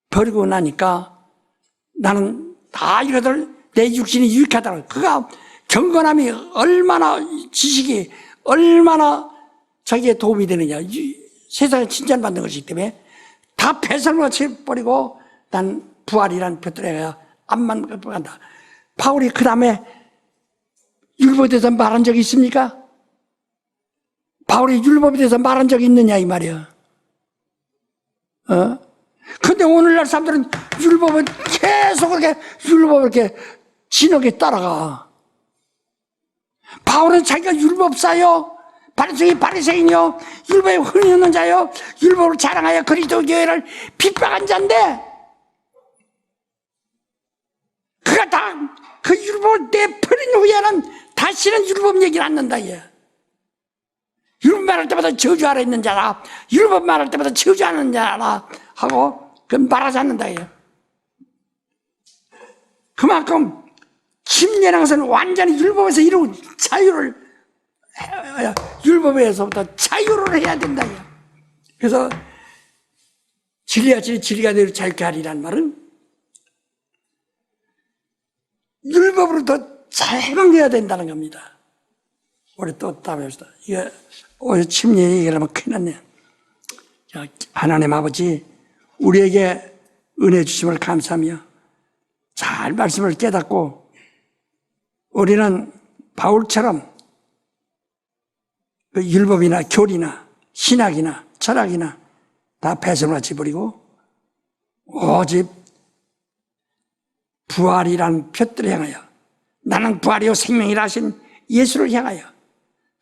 Speaker 2: 버리고 나니까 나는 다 이것들 내 육신이 유익하다고. 그가 경건함이 얼마나, 지식이 얼마나 자기에 도움이 되느냐. 세상에 칭찬받는 것이기 때문에 다 배설같이 버리고 난 부활이라는 표들에가 앞만 간다. 바울이 그 다음에 율법에 대해서 말한 적이 있습니까? 바울이 율법에 대해서 말한 적이 있느냐 이 말이야. 근데 오늘날 사람들은 율법을 계속 이렇게 진하게 따라가. 바울은 자기가 율법사요, 바리새인이요, 율법에 흔히 없는 자요, 율법을 자랑하여 그리스도 교회를 핍박한 자인데, 그가 다 그 율법을 내버린 후에는 다시는 율법 얘기를 안 한다. 율법 말할 때마다 저주하라 있는 자라, 율법 말할 때마다 저주하는 자라 하고 그 말하지 않는다. 그만큼 침례라는 것은 완전히 율법에서 이루는 자유를, 율법에서부터 자유를 해야 된다. 그래서 진리가 진리가 너희를 자유케 하리라는 말은 율법으로부터 자유해야 된다는 겁니다. 우리 또 답합시다. 이거 오늘 침례 얘기를 하면 큰일 났네요. 자, 하나님 아버지, 우리에게 은혜 주심을 감사하며 잘 말씀을 깨닫고 우리는 바울처럼 그 율법이나 교리나 신학이나 철학이나 다 배설같이 버리고 오직 부활이라는 표들을 향하여, 나는 부활이요 생명이라 하신 예수를 향하여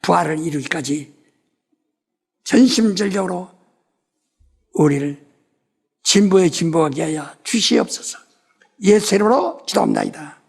Speaker 2: 부활을 이루기까지 전심전력으로 우리를 진보에 진보하게 하여 주시옵소서. 예수 이름으로 기도합니다.